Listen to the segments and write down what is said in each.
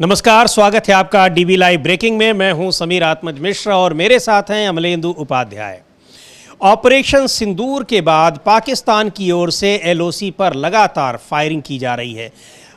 नमस्कार, स्वागत है आपका डीबी लाइव ब्रेकिंग में। मैं हूं समीर आत्मज मिश्रा और मेरे साथ हैं अमलेंदु उपाध्याय। ऑपरेशन सिंदूर के बाद पाकिस्तान की ओर से एलओसी पर लगातार फायरिंग की जा रही है,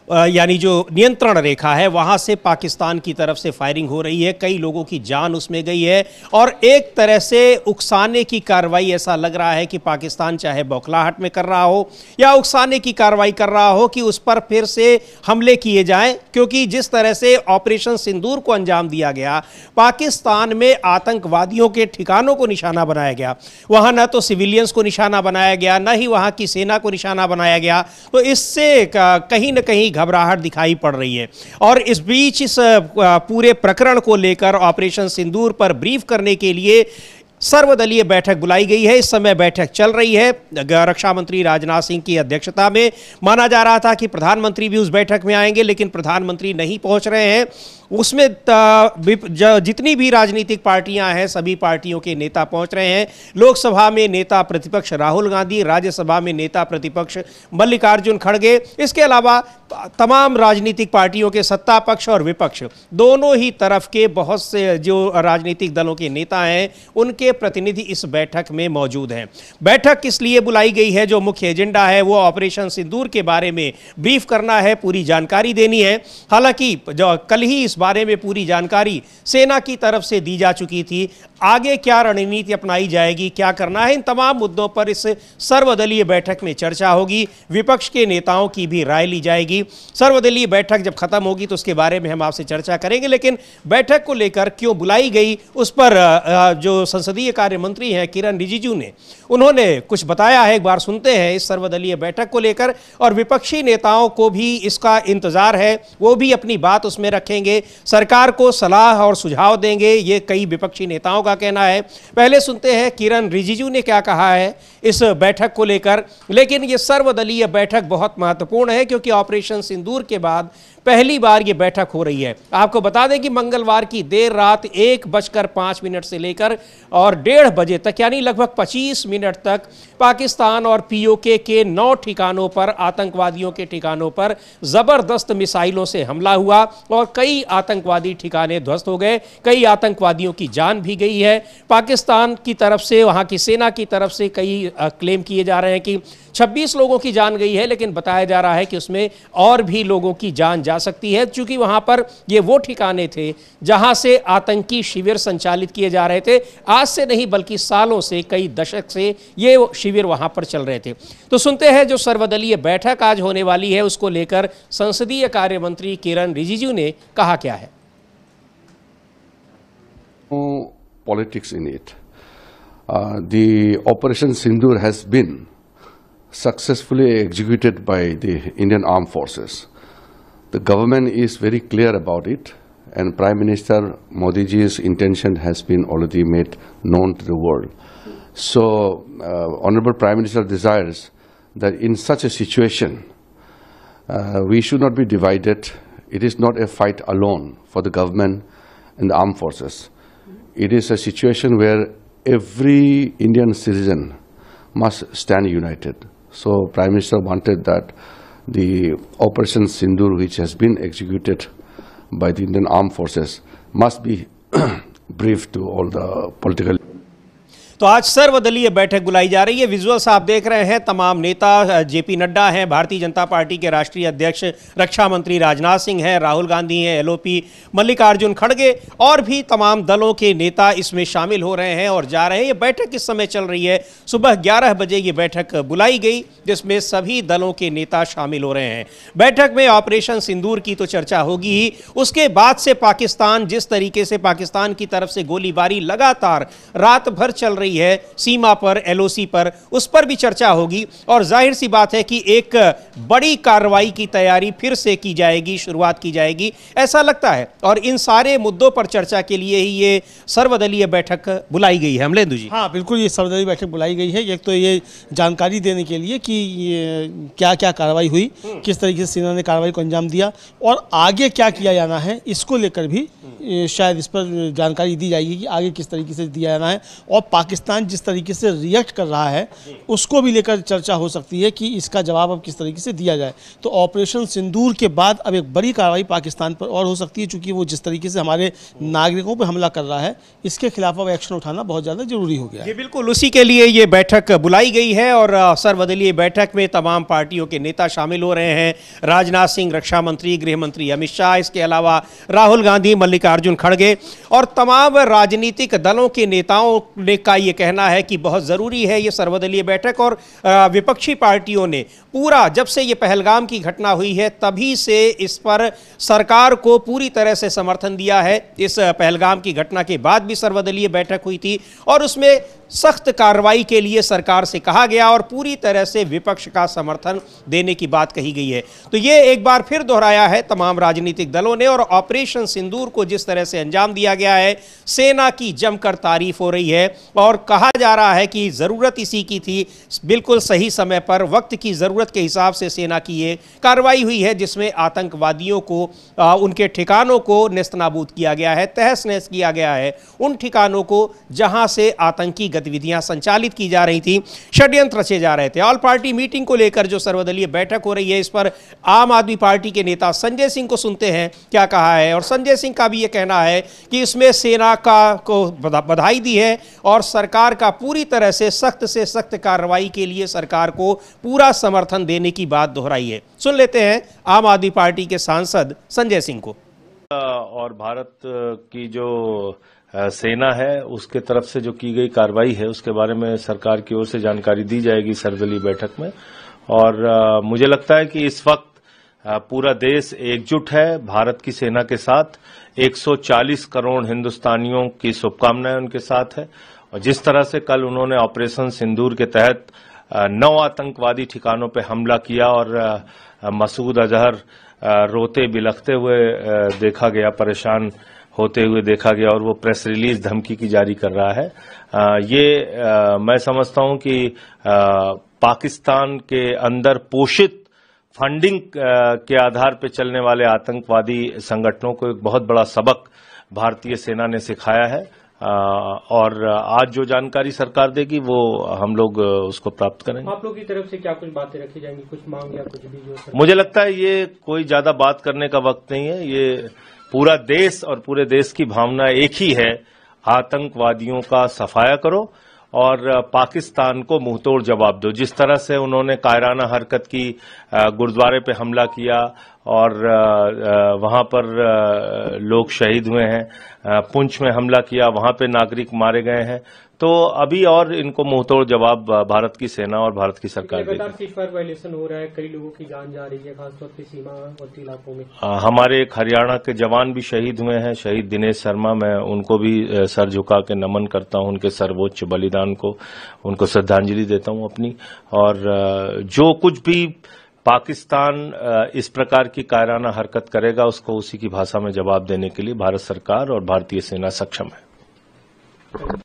यानी जो नियंत्रण रेखा है वहां से पाकिस्तान की तरफ से फायरिंग हो रही है। कई लोगों की जान उसमें गई है और एक तरह से उकसाने की कार्रवाई ऐसा लग रहा है कि पाकिस्तान चाहे बौखलाहट में कर रहा हो या उकसाने की कार्रवाई कर रहा हो कि उस पर फिर से हमले किए जाएं, क्योंकि जिस तरह से ऑपरेशन सिंदूर को अंजाम दिया गया, पाकिस्तान में आतंकवादियों के ठिकानों को निशाना बनाया गया। वहां न तो सिविलियंस को निशाना बनाया गया, न ही वहां की सेना को निशाना बनाया गया। तो इससे कहीं न कहीं घबराहट दिखाई पड़ रही है। और इस बीच इस पूरे प्रकरण को लेकर ऑपरेशन सिंदूर पर ब्रीफ करने के लिए सर्वदलीय बैठक बुलाई गई है। इस समय बैठक चल रही है। रक्षा मंत्री राजनाथ सिंह की अध्यक्षता में। माना जा रहा था कि प्रधानमंत्री भी उस बैठक में आएंगे, लेकिन प्रधानमंत्री नहीं पहुंच रहे हैं। उसमें जितनी भी राजनीतिक पार्टियां हैं, सभी पार्टियों के नेता पहुंच रहे हैं। लोकसभा में नेता प्रतिपक्ष राहुल गांधी, राज्यसभा में नेता प्रतिपक्ष मल्लिकार्जुन खड़गे, इसके अलावा तमाम राजनीतिक पार्टियों के सत्ता पक्ष और विपक्ष दोनों ही तरफ के बहुत से जो राजनीतिक दलों के नेता हैं, उनके प्रतिनिधि इस बैठक में मौजूद हैं। बैठक किस लिए बुलाई गई है? जो मुख्य एजेंडा है वो ऑपरेशन सिंदूर के बारे में ब्रीफ करना है, पूरी जानकारी देनी है। हालांकि जो कल ही इस बारे में पूरी जानकारी सेना की तरफ से दी जा चुकी थी। आगे क्या रणनीति अपनाई जाएगी, क्या करना है, इन तमाम मुद्दों पर इस सर्वदलीय बैठक में चर्चा होगी। विपक्ष के नेताओं की भी राय ली जाएगी। सर्वदलीय बैठक जब खत्म होगी तो उसके बारे में हम आपसे चर्चा करेंगे, लेकिन बैठक को लेकर क्यों बुलाई गई उस पर जो संसदीय कार्य मंत्री हैं किरण रिजिजू ने, उन्होंने कुछ बताया है। एक बार सुनते हैं इस सर्वदलीय बैठक को लेकर। और विपक्षी नेताओं को भी इसका इंतजार है, वो भी अपनी बात उसमें रखेंगे, सरकार को सलाह और सुझाव देंगे, ये कई विपक्षी नेताओं का कहना है। पहले सुनते हैं किरण रिजिजू ने क्या कहा है इस बैठक को लेकर। लेकिन ये सर्वदलीय बैठक बहुत महत्वपूर्ण है, क्योंकि ऑपरेशन सिंदूर के बाद पहली बार ये बैठक हो रही है। आपको बता दें कि मंगलवार की देर रात 1:05 से लेकर और 1:30 बजे तक, यानी लगभग 25 मिनट तक पाकिस्तान और पीओके के 9 ठिकानों पर, आतंकवादियों के ठिकानों पर जबरदस्त मिसाइलों से हमला हुआ और कई आतंकवादी ठिकाने ध्वस्त हो गए, कई आतंकवादियों की जान भी गई है। पाकिस्तान की तरफ से, वहां की सेना की तरफ से कई क्लेम किए जा रहे हैं कि 26 लोगों की जान गई है, लेकिन बताया जा रहा है कि उसमें और भी लोगों की जान जा सकती है, क्योंकि वहां पर ये वो ठिकाने थे जहां से आतंकी शिविर संचालित किए जा रहे थे। आज से नहीं बल्कि सालों से, कई दशक से ये शिविर वहां पर चल रहे थे। तो सुनते हैं जो सर्वदलीय बैठक आज होने वाली है उसको लेकर संसदीय कार्य मंत्री किरण रिजिजू ने कहा क्या है। Politics in it. The Operation Sindoor has been successfully executed by the Indian Armed Forces. The government is very clear about it, and Prime Minister Modi ji's intention has been already made known to the world. So, Honorable Prime Minister desires that in such a situation, we should not be divided. It is not a fight alone for the government and the armed forces. It is a situation where every Indian citizen must stand united. So Prime Minister wanted that the Operation Sindoor, which has been executed by the Indian Armed Forces, must be briefed to all the political. तो आज सर्वदलीय बैठक बुलाई जा रही है। Visuals आप देख रहे हैं, तमाम नेता, जेपी नड्डा हैं, भारतीय जनता पार्टी के राष्ट्रीय अध्यक्ष, रक्षा मंत्री राजनाथ सिंह हैं, राहुल गांधी हैं, एलओपी मल्लिकार्जुन खड़गे और भी तमाम दलों के नेता इसमें शामिल हो रहे हैं और जा रहे हैं। ये बैठक इस समय चल रही है। सुबह 11 बजे ये बैठक बुलाई गई, जिसमें सभी दलों के नेता शामिल हो रहे हैं। बैठक में ऑपरेशन सिंदूर की तो चर्चा होगी ही, उसके बाद से पाकिस्तान, जिस तरीके से पाकिस्तान की तरफ से गोलीबारी लगातार रात भर चल रही है सीमा पर, एलओसी पर, उस पर भी चर्चा होगी। और जाहिर सी बात है कि एक बड़ी कार्रवाई की तैयारी फिर से की जाएगी, शुरुआत की जाएगी, ऐसा लगता है। और इन सारे मुद्दों पर चर्चा के लिए ही ये सर्वदलीय बैठक बुलाई गई है। अमलेंदु जी। हाँ बिल्कुल, ये सर्वदलीय बैठक बुलाई गई है। एक तो ये जानकारी देने के लिए कि क्या क्या कार्रवाई हुई, किस तरीके से सेना ने कार्रवाई को अंजाम दिया और आगे क्या किया जाना है, इसको लेकर भी शायद इस पर जानकारी दी जाएगी कि आगे किस तरीके से दिया जाना है। और पाकिस्तान जिस तरीके से रिएक्ट कर रहा है उसको भी लेकर चर्चा हो सकती है कि इसका जवाब अब किस तरीके से दिया जाए। तो ऑपरेशन सिंदूर के बाद अब एक बड़ी कार्रवाई पाकिस्तान पर और हो सकती है, चूँकि वो जिस तरीके से हमारे नागरिकों पर हमला कर रहा है, इसके खिलाफ अब एक्शन उठाना बहुत ज़्यादा जरूरी हो गया है। जी बिल्कुल, उसी के लिए ये बैठक बुलाई गई है और सर्वदलीय बैठक में तमाम पार्टियों के नेता शामिल हो रहे हैं। राजनाथ सिंह, रक्षा मंत्री, गृह मंत्री अमित शाह, इसके अलावा राहुल गांधी, मल्लिकार्जुन खड़गे और तमाम राजनीतिक दलों के नेताओं का ये कहना है कि बहुत ज़रूरी है ये सर्वदलीय बैठक। और विपक्षी पार्टियों ने पूरा, जब से ये पहलगाम की घटना हुई है तभी से इस पर सरकार को पूरी तरह से समर्थन दिया है। इस पहलगाम की घटना के बाद भी सर्वदलीय बैठक हुई थी और उसमें सख्त कार्रवाई के लिए सरकार से कहा गया और पूरी तरह से विपक्ष का समर्थन देने की बात कही गई है। तो ये एक बार फिर दोहराया है तमाम राजनीतिक दलों ने। और ऑपरेशन सिंदूर को जिस तरह से अंजाम दिया गया है, सेना की जमकर तारीफ हो रही है और कहा जा रहा है कि ज़रूरत इसी की थी। बिल्कुल सही समय पर वक्त की ज़रूरत के हिसाब से सेना की ये कार्रवाई हुई है, जिसमें आतंकवादियों को उनके ठिकानों को नेस्तनाबूद किया गया है, तहस नहस किया गया है उन ठिकानों को जहां से आतंकी गतिविधियां संचालित की जा रही थी, षड्यंत्र रचे जा रहे थे। ऑल पार्टी मीटिंग को लेकर जो सर्वदलीय बैठक हो रही है, इस पर आम आदमी पार्टी के नेता संजय सिंह को सुनते हैं क्या कहा है। और संजय सिंह का भी ये कहना है कि इसमें सेना को बधाई दी है और सरकार का पूरी तरह से सख्त कार्रवाई के लिए सरकार को पूरा समर्थन देने की बात दोहराई है। सुन लेते हैं आम आदमी पार्टी के सांसद संजय सिंह को। और भारत की जो सेना है उसके तरफ से जो की गई कार्रवाई है उसके बारे में सरकार की ओर से जानकारी दी जाएगी सर्वदलीय बैठक में। और मुझे लगता है कि इस वक्त पूरा देश एकजुट है भारत की सेना के साथ। 140 करोड़ हिंदुस्तानियों की शुभकामनाएं उनके साथ है। और जिस तरह से कल उन्होंने ऑपरेशन सिंदूर के तहत 9 आतंकवादी ठिकानों पर हमला किया और मसूद अजहर रोते बिलखते हुए देखा गया, परेशान होते हुए देखा गया और वो प्रेस रिलीज धमकी की जारी कर रहा है। मैं समझता हूं कि पाकिस्तान के अंदर पोषित फंडिंग के आधार पर चलने वाले आतंकवादी संगठनों को एक बहुत बड़ा सबक भारतीय सेना ने सिखाया है। और आज जो जानकारी सरकार देगी वो हम लोग उसको प्राप्त करेंगे। आप लोग की तरफ से क्या कुछ बातें रखी जाएंगी, कुछ मांग या कुछ भी जो? मुझे लगता है ये कोई ज्यादा बात करने का वक्त नहीं है। ये पूरा देश और पूरे देश की भावना एक ही है, आतंकवादियों का सफाया करो और पाकिस्तान को मुंहतोड़ जवाब दो। जिस तरह से उन्होंने कायराना हरकत की, गुरुद्वारे पे हमला किया और वहां पर लोग शहीद हुए हैं, पुंछ में हमला किया, वहां पे नागरिक मारे गए हैं, तो अभी और इनको मुंहतोड़ जवाब भारत की सेना और भारत की सरकार देगी। सीजफायर वायलेशन हो रहा है, कई लोगों की जान जा रही है, खासतौर पर सीमावर्ती इलाकों में। हमारे एक हरियाणा के जवान भी शहीद हुए हैं, शहीद दिनेश शर्मा। मैं उनको भी सर झुका के नमन करता हूं, उनके सर्वोच्च बलिदान को, उनको श्रद्धांजलि देता हूं अपनी। और जो कुछ भी पाकिस्तान इस प्रकार की कायराना हरकत करेगा उसको उसी की भाषा में जवाब देने के लिए भारत सरकार और भारतीय सेना सक्षम है।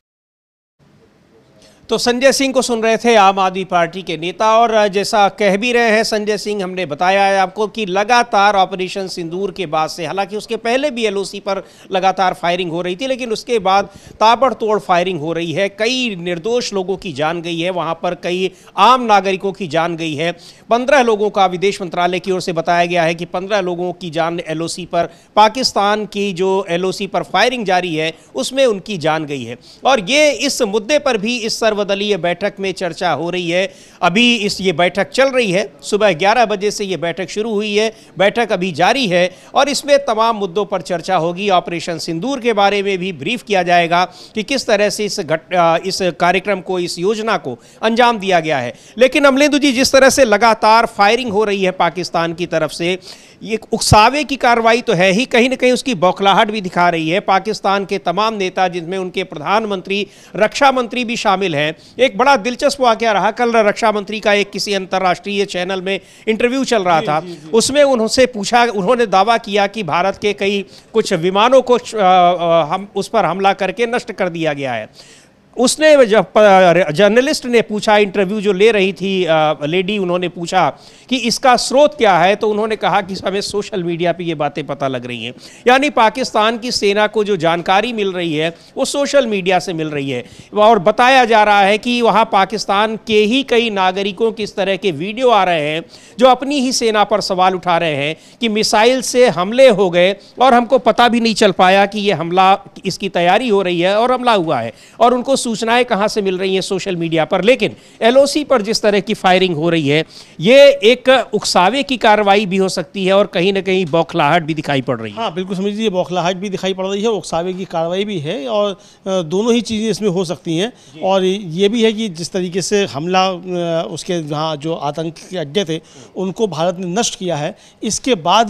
तो संजय सिंह को सुन रहे थे आम आदमी पार्टी के नेता। और जैसा कह भी रहे हैं संजय सिंह, हमने बताया है आपको कि लगातार ऑपरेशन सिंदूर के बाद से, हालांकि उसके पहले भी एलओसी पर लगातार फायरिंग हो रही थी, लेकिन उसके बाद ताबड़तोड़ फायरिंग हो रही है। कई निर्दोष लोगों की जान गई है, वहां पर कई आम नागरिकों की जान गई है। 15 लोगों का विदेश मंत्रालय की ओर से बताया गया है कि 15 लोगों की जान एलओसी पर, पाकिस्तान की जो एलओसी पर फायरिंग जारी है उसमें उनकी जान गई है। और ये इस मुद्दे पर भी इस सर्वदलीय बैठक में चर्चा हो रही है। अभी ये बैठक चल रही है, सुबह 11 बजे से ये बैठक शुरू हुई है, बैठक अभी जारी है और इसमें तमाम मुद्दों पर चर्चा होगी। ऑपरेशन सिंदूर के बारे में भी ब्रीफ किया जाएगा कि किस तरह से इस कार्यक्रम को, इस योजना को अंजाम दिया गया है। लेकिन अमलेंदु जी, जिस तरह से लगातार फायरिंग हो रही है पाकिस्तान की तरफ से, ये उकसावे की कार्रवाई तो है ही, कहीं ना कहीं उसकी बौखलाहट भी दिखा रही है। पाकिस्तान के तमाम नेता, जिनमें उनके प्रधानमंत्री, रक्षा मंत्री भी शामिल हैं। एक बड़ा दिलचस्प वाकया रहा, कल रक्षा मंत्री का एक किसी अंतर्राष्ट्रीय चैनल में इंटरव्यू चल रहा था, उसमें उनसे पूछा, उन्होंने दावा किया कि भारत के कई कुछ विमानों को हम उस पर हमला करके नष्ट कर दिया गया है। उसने जब जर्नलिस्ट ने पूछा, इंटरव्यू जो ले रही थी लेडी, उन्होंने पूछा कि इसका स्रोत क्या है, तो उन्होंने कहा कि हमें सोशल मीडिया पे ये बातें पता लग रही हैं। यानी पाकिस्तान की सेना को जो जानकारी मिल रही है वो सोशल मीडिया से मिल रही है, और बताया जा रहा है कि वहाँ पाकिस्तान के ही कई नागरिकों की इस तरह के वीडियो आ रहे हैं जो अपनी ही सेना पर सवाल उठा रहे हैं कि मिसाइल से हमले हो गए और हमको पता भी नहीं चल पाया कि ये हमला, इसकी तैयारी हो रही है और हमला हुआ है, और उनको सूचनाएं कहाँ से मिल रही हैं? सोशल मीडिया पर। लेकिन एलओसी पर जिस तरह की फायरिंग हो रही है, ये एक उकसावे की कार्रवाई भी हो सकती है और कहीं ना कहीं बौखलाहट भी दिखाई पड़ रही है। हाँ बिल्कुल समझ लीजिए, बौखलाहट भी दिखाई पड़ रही है, उकसावे की कार्रवाई भी है, और दोनों ही चीज़ें इसमें हो सकती हैं। और ये भी है कि जिस तरीके से हमला उसके जहाँ जो आतंकी अड्डे थे उनको भारत ने नष्ट किया है, इसके बाद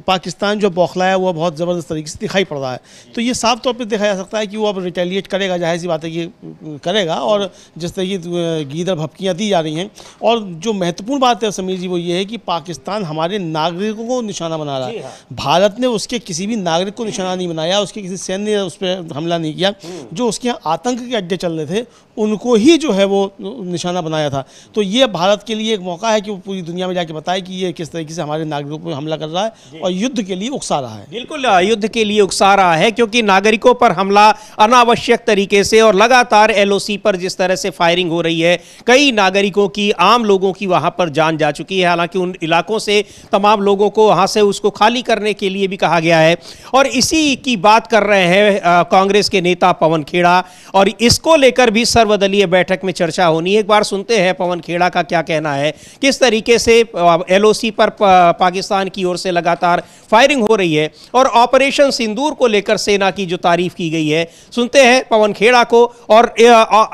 पाकिस्तान जो बौखलाया है वो बहुत ज़बरदस्त तरीके से दिखाई पड़ रहा है। तो ये साफ तौर पर देखा जा सकता है कि वो अब रिटेलिएट करेगा, जाहिर सी बात है कि करेगा। और जिस तरीके गीदड़ भपकियाँ दी जा रही हैं, और जो महत्वपूर्ण बात है समीर जी वो ये है कि पाकिस्तान हमारे नागरिकों को निशाना बना रहा है। भारत ने उसके किसी भी नागरिक को निशाना नहीं बनाया, उसके किसी सैन्य ने उस पर हमला नहीं किया। जो उसके यहाँ आतंक के अड्डे चल रहे थे उनको ही जो है वो निशाना बनाया था। तो ये भारत के लिए एक मौका है कि वो पूरी दुनिया में जाके बताए कि ये किस तरीके से हमारे नागरिकों पर हमला कर रहा है और युद्ध के लिए उकसा रहा है। बिल्कुल युद्ध के लिए उकसा रहा है, क्योंकि नागरिकों पर हमला अनावश्यक तरीके से और लगातार एलओसी पर जिस तरह से फायरिंग हो रही है, कई नागरिकों की, आम लोगों की वहां पर जान जा चुकी है। हालांकि उन इलाकों से तमाम लोगों को वहां से उसको खाली करने के लिए भी कहा गया है। और इसी की बात कर रहे हैं कांग्रेस के नेता पवन खेड़ा, और इसको लेकर भी सर्वदलीय बैठक में चर्चा होनी है। एक बार सुनते हैं पवन खेड़ा का क्या कहना है, किस तरीके से एलओसी पर पाकिस्तान की ओर से लगातार फायरिंग हो रही है और ऑपरेशन सिंदूर को लेकर सेना की जो तारीफ की गई है। सुनते हैं पवन खेड़ा को। और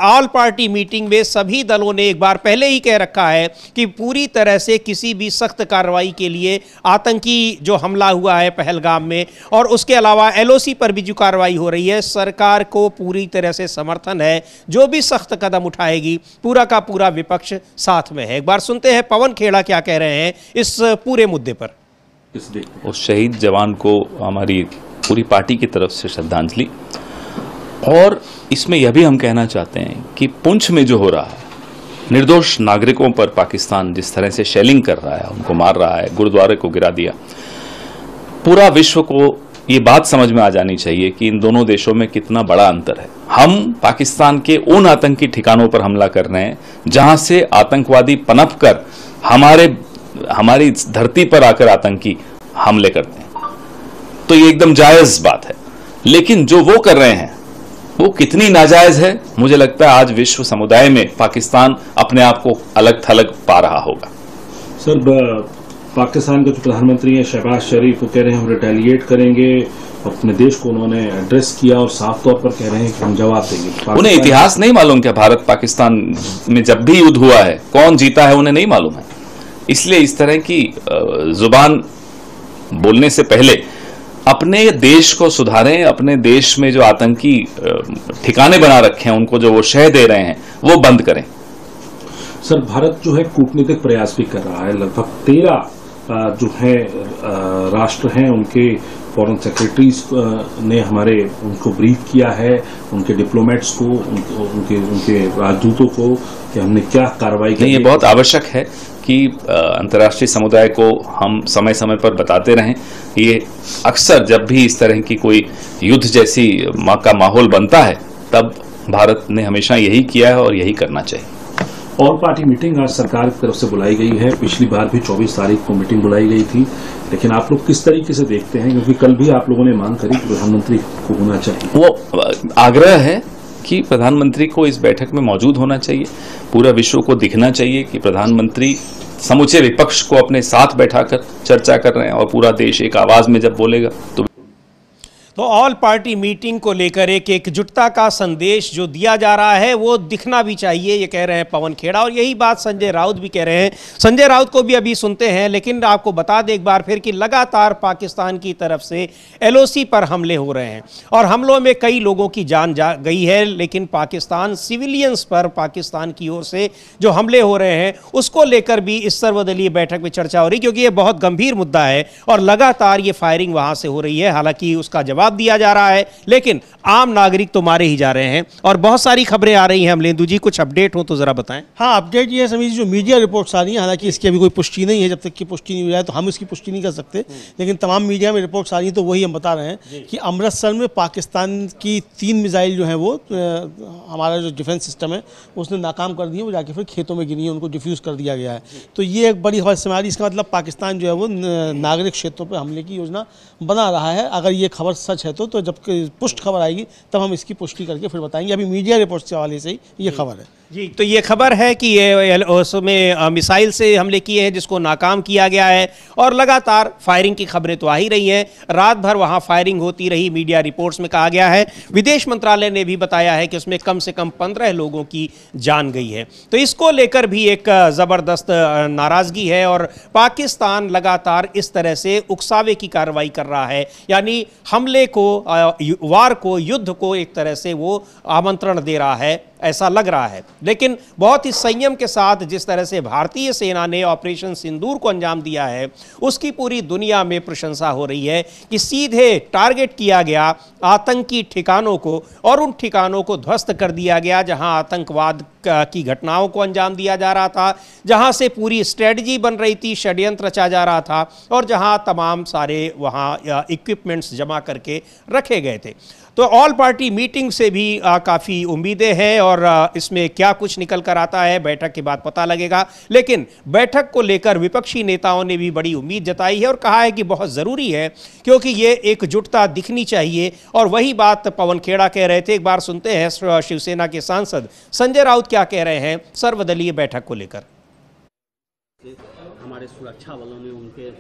ऑल पार्टी मीटिंग में सभी दलों ने एक बार पहले ही कह रखा है कि पूरी तरह से किसी भी सख्त कार्रवाई के लिए, आतंकी जो हमला हुआ है पहलगाम में और उसके अलावा एलओसी पर भी जो कार्रवाई हो रही है, सरकार को पूरी तरह से समर्थन है। जो भी सख्त कदम उठाएगी पूरा का पूरा विपक्ष साथ में है। एक बार सुनते हैं पवन खेड़ा क्या कह रहे हैं इस पूरे मुद्दे पर। उस शहीद जवान को हमारी पूरी पार्टी की तरफ से श्रद्धांजलि। और इसमें यह भी हम कहना चाहते हैं कि पुंछ में जो हो रहा है, निर्दोष नागरिकों पर पाकिस्तान जिस तरह से शेलिंग कर रहा है, उनको मार रहा है, गुरुद्वारे को गिरा दिया, पूरा विश्व को ये बात समझ में आ जानी चाहिए कि इन दोनों देशों में कितना बड़ा अंतर है। हम पाकिस्तान के उन आतंकी ठिकानों पर हमला कर रहे हैं जहां से आतंकवादी पनप कर हमारी धरती पर आकर आतंकी हमले करते हैं, तो ये एकदम जायज बात है। लेकिन जो वो कर रहे हैं वो कितनी नाजायज है, मुझे लगता है आज विश्व समुदाय में पाकिस्तान अपने आप को अलग थलग पा रहा होगा। सर, पाकिस्तान के जो प्रधानमंत्री हैं शहबाज शरीफ, वो कह रहे हैं हम रिटेलिएट करेंगे, अपने देश को उन्होंने एड्रेस किया और साफ तौर पर कह रहे हैं कि हम जवाब देंगे। उन्हें इतिहास नहीं मालूम क्या? भारत पाकिस्तान में जब भी युद्ध हुआ है कौन जीता है उन्हें नहीं मालूम है। इसलिए इस तरह की जुबान बोलने से पहले अपने देश को सुधारें, अपने देश में जो आतंकी ठिकाने बना रखे हैं उनको जो वो शह दे रहे हैं वो बंद करें। सर, भारत जो है कूटनीतिक प्रयास भी कर रहा है। लगभग 13 जो है राष्ट्र हैं, उनके फॉरेन सेक्रेटरीज ने उनको ब्रीफ किया है, उनके डिप्लोमेट्स को, उनके राजदूतों को, कि हमने क्या कार्रवाई की। ये बहुत आवश्यक है कि अंतर्राष्ट्रीय समुदाय को हम समय समय पर बताते रहें। ये अक्सर जब भी इस तरह की कोई युद्ध जैसी का माहौल बनता है तब भारत ने हमेशा यही किया है और यही करना चाहिए। ऑल पार्टी मीटिंग आज सरकार की तरफ से बुलाई गई है। पिछली बार भी 24 तारीख को मीटिंग बुलाई गई थी, लेकिन आप लोग किस तरीके से देखते हैं, क्योंकि कल भी आप लोगों ने मांग करी कि प्रधानमंत्री को होना चाहिए। वो आग्रह है कि प्रधानमंत्री को इस बैठक में मौजूद होना चाहिए। पूरा विश्व को दिखना चाहिए कि प्रधानमंत्री समूचे विपक्ष को अपने साथ बैठाकर चर्चा कर रहे हैं और पूरा देश एक आवाज में जब बोलेगा तो ऑल पार्टी मीटिंग को लेकर एक एकजुटता का संदेश जो दिया जा रहा है वो दिखना भी चाहिए, ये कह रहे हैं पवन खेड़ा। और यही बात संजय राउत भी कह रहे हैं। संजय राउत को भी अभी सुनते हैं, लेकिन आपको बता दें एक बार फिर कि लगातार पाकिस्तान की तरफ से एलओसी पर हमले हो रहे हैं और हमलों में कई लोगों की जान जा गई है। लेकिन पाकिस्तान सिविलियंस पर पाकिस्तान की ओर से जो हमले हो रहे हैं उसको लेकर भी इस सर्वदलीय बैठक में चर्चा हो रही, क्योंकि ये बहुत गंभीर मुद्दा है और लगातार ये फायरिंग वहाँ से हो रही है। हालांकि उसका जवाब जवाब दिया जा रहा है, लेकिन आम नागरिक तो मारे ही जा रहे हैं और बहुत सारी खबरें आ रही हैं। अमलेंदु जी, कुछ अपडेट हो तो जरा बताएं। हाँ, अपडेट ये है समीर जी, जो मीडिया रिपोर्ट्स आ रही हैं, हालांकि इसकी अभी कोई पुष्टि नहीं है, जब तक की पुष्टि नहीं हो जाए तो हम इसकी पुष्टि नहीं कर सकते, लेकिन तमाम मीडिया में रिपोर्ट्स आ रही हैं तो वही हम बता रहे हैं कि अमृतसर में पाकिस्तान की 3 मिसाइल जो हैं वो हमारा जो डिफेंस सिस्टम है उसने नाकाम कर दिए, वो जाके फिर खेतों में गिरी है, उनको डिफ्यूज़ कर दिया गया है। तो ये एक बड़ी खबर हमारी, इसका मतलब पाकिस्तान जो है वो नागरिक क्षेत्रों पर हमले की योजना बना रहा है। अगर ये खबर सच है तो जब पुष्ट खबर आएगी तब हम इसकी पुष्टि करके फिर बताएंगे। अभी मीडिया रिपोर्ट्स के हवाले से ही ये खबर है जी। तो ये खबर है कि ये उसमें मिसाइल से हमले किए हैं जिसको नाकाम किया गया है और लगातार फायरिंग की खबरें तो आ ही रही हैं। रात भर वहां फायरिंग होती रही, मीडिया रिपोर्ट्स में कहा गया है। विदेश मंत्रालय ने भी बताया है कि उसमें कम से कम 15 लोगों की जान गई है। तो इसको लेकर भी एक ज़बरदस्त नाराज़गी है और पाकिस्तान लगातार इस तरह से उकसावे की कार्रवाई कर रहा है, यानी हमले को, वार को, युद्ध को एक तरह से वो आमंत्रण दे रहा है, ऐसा लग रहा है। लेकिन बहुत ही संयम के साथ जिस तरह से भारतीय सेना ने ऑपरेशन सिंदूर को अंजाम दिया है, उसकी पूरी दुनिया में प्रशंसा हो रही है कि सीधे टारगेट किया गया आतंकी ठिकानों को और उन ठिकानों को ध्वस्त कर दिया गया जहां आतंकवाद की घटनाओं को अंजाम दिया जा रहा था, जहां से पूरी स्ट्रेटजी बन रही थी, षड्यंत्र रचा जा रहा था और जहां तमाम सारे वहां इक्विपमेंट्स जमा करके रखे गए थे। तो ऑल पार्टी मीटिंग से भी काफ़ी उम्मीदें हैं और इसमें क्या कुछ निकल कर आता है बैठक के बाद पता लगेगा। लेकिन बैठक को लेकर विपक्षी नेताओं ने भी बड़ी उम्मीद जताई है और कहा है कि बहुत ज़रूरी है क्योंकि ये एकजुटता दिखनी चाहिए। और वही बात पवन खेड़ा कह रहे थे। एक बार सुनते हैं शिवसेना के सांसद संजय राउत क्या कह रहे हैं सर्वदलीय बैठक को लेकर। हमारे सुरक्षा बलों ने उनके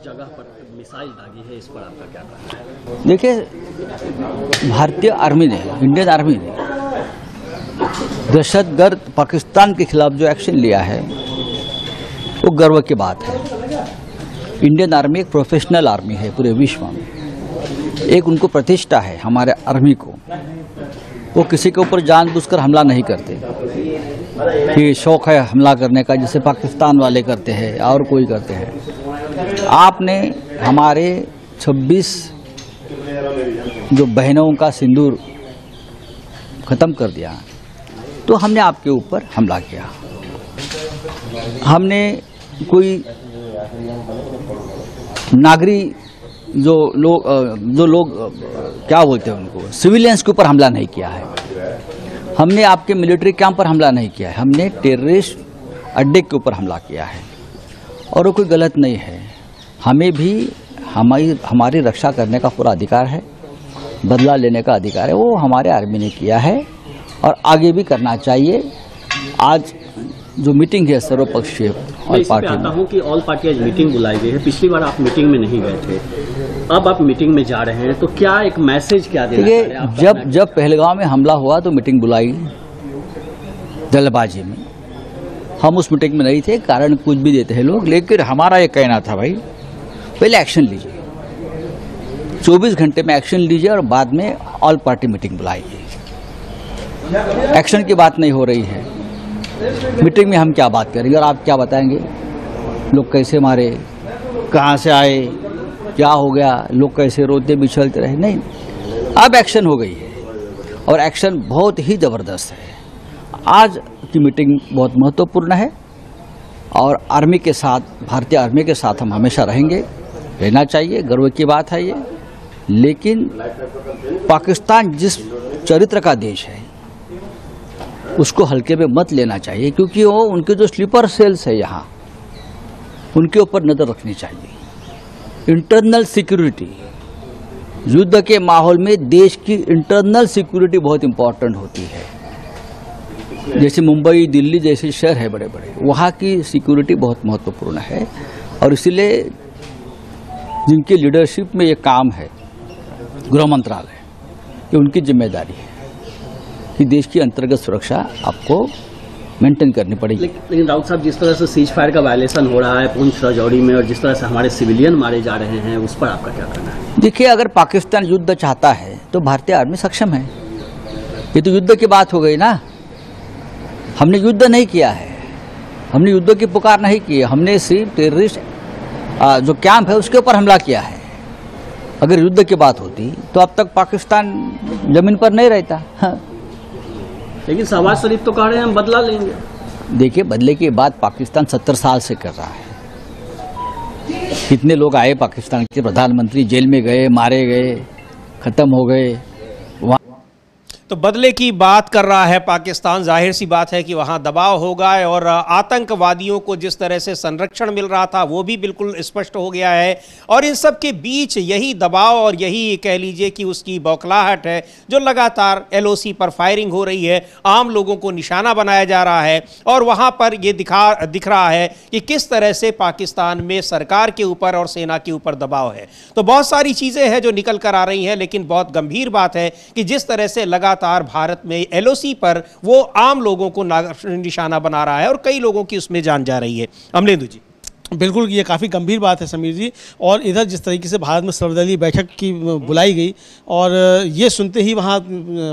जगह पर मिसाइल दागी है, इस पर आपका क्या कहना है? देखिए, भारतीय आर्मी ने, इंडियन आर्मी ने दहशतगर्द पाकिस्तान के खिलाफ जो एक्शन लिया है वो गर्व की बात है। इंडियन आर्मी एक प्रोफेशनल आर्मी है पूरे विश्व में, एक उनको प्रतिष्ठा है हमारे आर्मी को। वो किसी के ऊपर जानबूझकर हमला नहीं करते कि शौक है हमला करने का, जैसे पाकिस्तान वाले करते हैं और कोई करते हैं। आपने हमारे 26 जो बहनों का सिंदूर ख़त्म कर दिया तो हमने आपके ऊपर हमला किया। हमने कोई नागरिक जो लोग क्या बोलते हैं उनको, सिविलियंस के ऊपर हमला नहीं किया है। हमने आपके मिलिट्री कैंप पर हमला नहीं किया है, हमने टेररिस्ट अड्डे के ऊपर हमला किया है और वो कोई गलत नहीं है। हमें भी हमारी रक्षा करने का पूरा अधिकार है, बदला लेने का अधिकार है, वो हमारे आर्मी ने किया है और आगे भी करना चाहिए। आज जो मीटिंग है सर्वपक्षीय ऑल पार्टी आता हूँ कि ऑल पार्टी आज मीटिंग बुलाई गई है। पिछली बार आप मीटिंग में नहीं गए थे, अब आप मीटिंग में जा रहे हैं, तो क्या एक मैसेज क्या देना चाह रहे हैं? जब पहलगांव में हमला हुआ तो मीटिंग बुलाई जल्दबाजी में, हम उस मीटिंग में नहीं थे, कारण कुछ भी देते हैं लोग, लेकिन हमारा ये कहना था भाई पहले एक्शन लीजिए, 24 घंटे में एक्शन लीजिए और बाद में ऑल पार्टी मीटिंग बुलाइए। एक्शन की बात नहीं हो रही है, मीटिंग में हम क्या बात करेंगे और आप क्या बताएंगे? लोग कैसे मारे, कहाँ से आए, क्या हो गया, लोग कैसे रोते बिछलते रहे? नहीं, अब एक्शन हो गई है और एक्शन बहुत ही ज़बरदस्त है। आज की मीटिंग बहुत महत्वपूर्ण है और आर्मी के साथ, भारतीय आर्मी के साथ हम हमेशा रहेंगे, रहना चाहिए, गर्व की बात है ये। लेकिन पाकिस्तान जिस चरित्र का देश है उसको हल्के में मत लेना चाहिए, क्योंकि वो उनके जो स्लीपर सेल्स है यहाँ, उनके ऊपर नज़र रखनी चाहिए। इंटरनल सिक्योरिटी, युद्ध के माहौल में देश की इंटरनल सिक्योरिटी बहुत इंपॉर्टेंट होती है। जैसे मुंबई, दिल्ली जैसे शहर है बड़े बड़े, वहाँ की सिक्योरिटी बहुत महत्वपूर्ण है और इसलिए जिनकी लीडरशिप में ये काम है, गृह मंत्रालय, ये उनकी जिम्मेदारी है कि देश की अंतर्गत सुरक्षा आपको मेंटेन करनी पड़ेगी। लेकिन राउत साहब, जिस तरह से सीज फायर का वायलेशन हो रहा है पुंछ राजौरी में और जिस तरह से हमारे सिविलियन मारे जा रहे हैं, उस पर आपका क्या कहना है? देखिए, अगर पाकिस्तान युद्ध चाहता है तो भारतीय आर्मी सक्षम है। ये तो युद्ध की बात हो गई ना, हमने युद्ध नहीं किया है, हमने युद्ध की पुकार नहीं की है, हमने सिर्फ टेररिस्ट जो कैंप है उसके ऊपर हमला किया है अगर युद्ध की बात होती तो अब तक पाकिस्तान जमीन पर नहीं रहता। हाँ। लेकिन शहबाज शरीफ तो कह रहे हैं हम बदला लेंगे। देखिए, बदले की बात पाकिस्तान 70 साल से कर रहा है। कितने लोग आए पाकिस्तान के प्रधानमंत्री, जेल में गए, मारे गए, खत्म हो गए। तो बदले की बात कर रहा है पाकिस्तान। जाहिर सी बात है कि वहाँ दबाव होगा और आतंकवादियों को जिस तरह से संरक्षण मिल रहा था वो भी बिल्कुल स्पष्ट हो गया है। और इन सब के बीच यही दबाव और यही कह लीजिए कि उसकी बौखलाहट है जो लगातार LOC पर फायरिंग हो रही है, आम लोगों को निशाना बनाया जा रहा है। और वहाँ पर ये दिख रहा है कि किस तरह से पाकिस्तान में सरकार के ऊपर और सेना के ऊपर दबाव है। तो बहुत सारी चीज़ें हैं जो निकल कर आ रही हैं, लेकिन बहुत गंभीर बात है कि जिस तरह से लगातार भारत में LOC पर वो आम लोगों को निशाना बना रहा है और कई लोगों की उसमें जान जा रही है। अमलेंदु जी, बिल्कुल, ये काफ़ी गंभीर बात है समीर जी। और इधर जिस तरीके से भारत में सर्वदलीय बैठक की बुलाई गई और ये सुनते ही वहाँ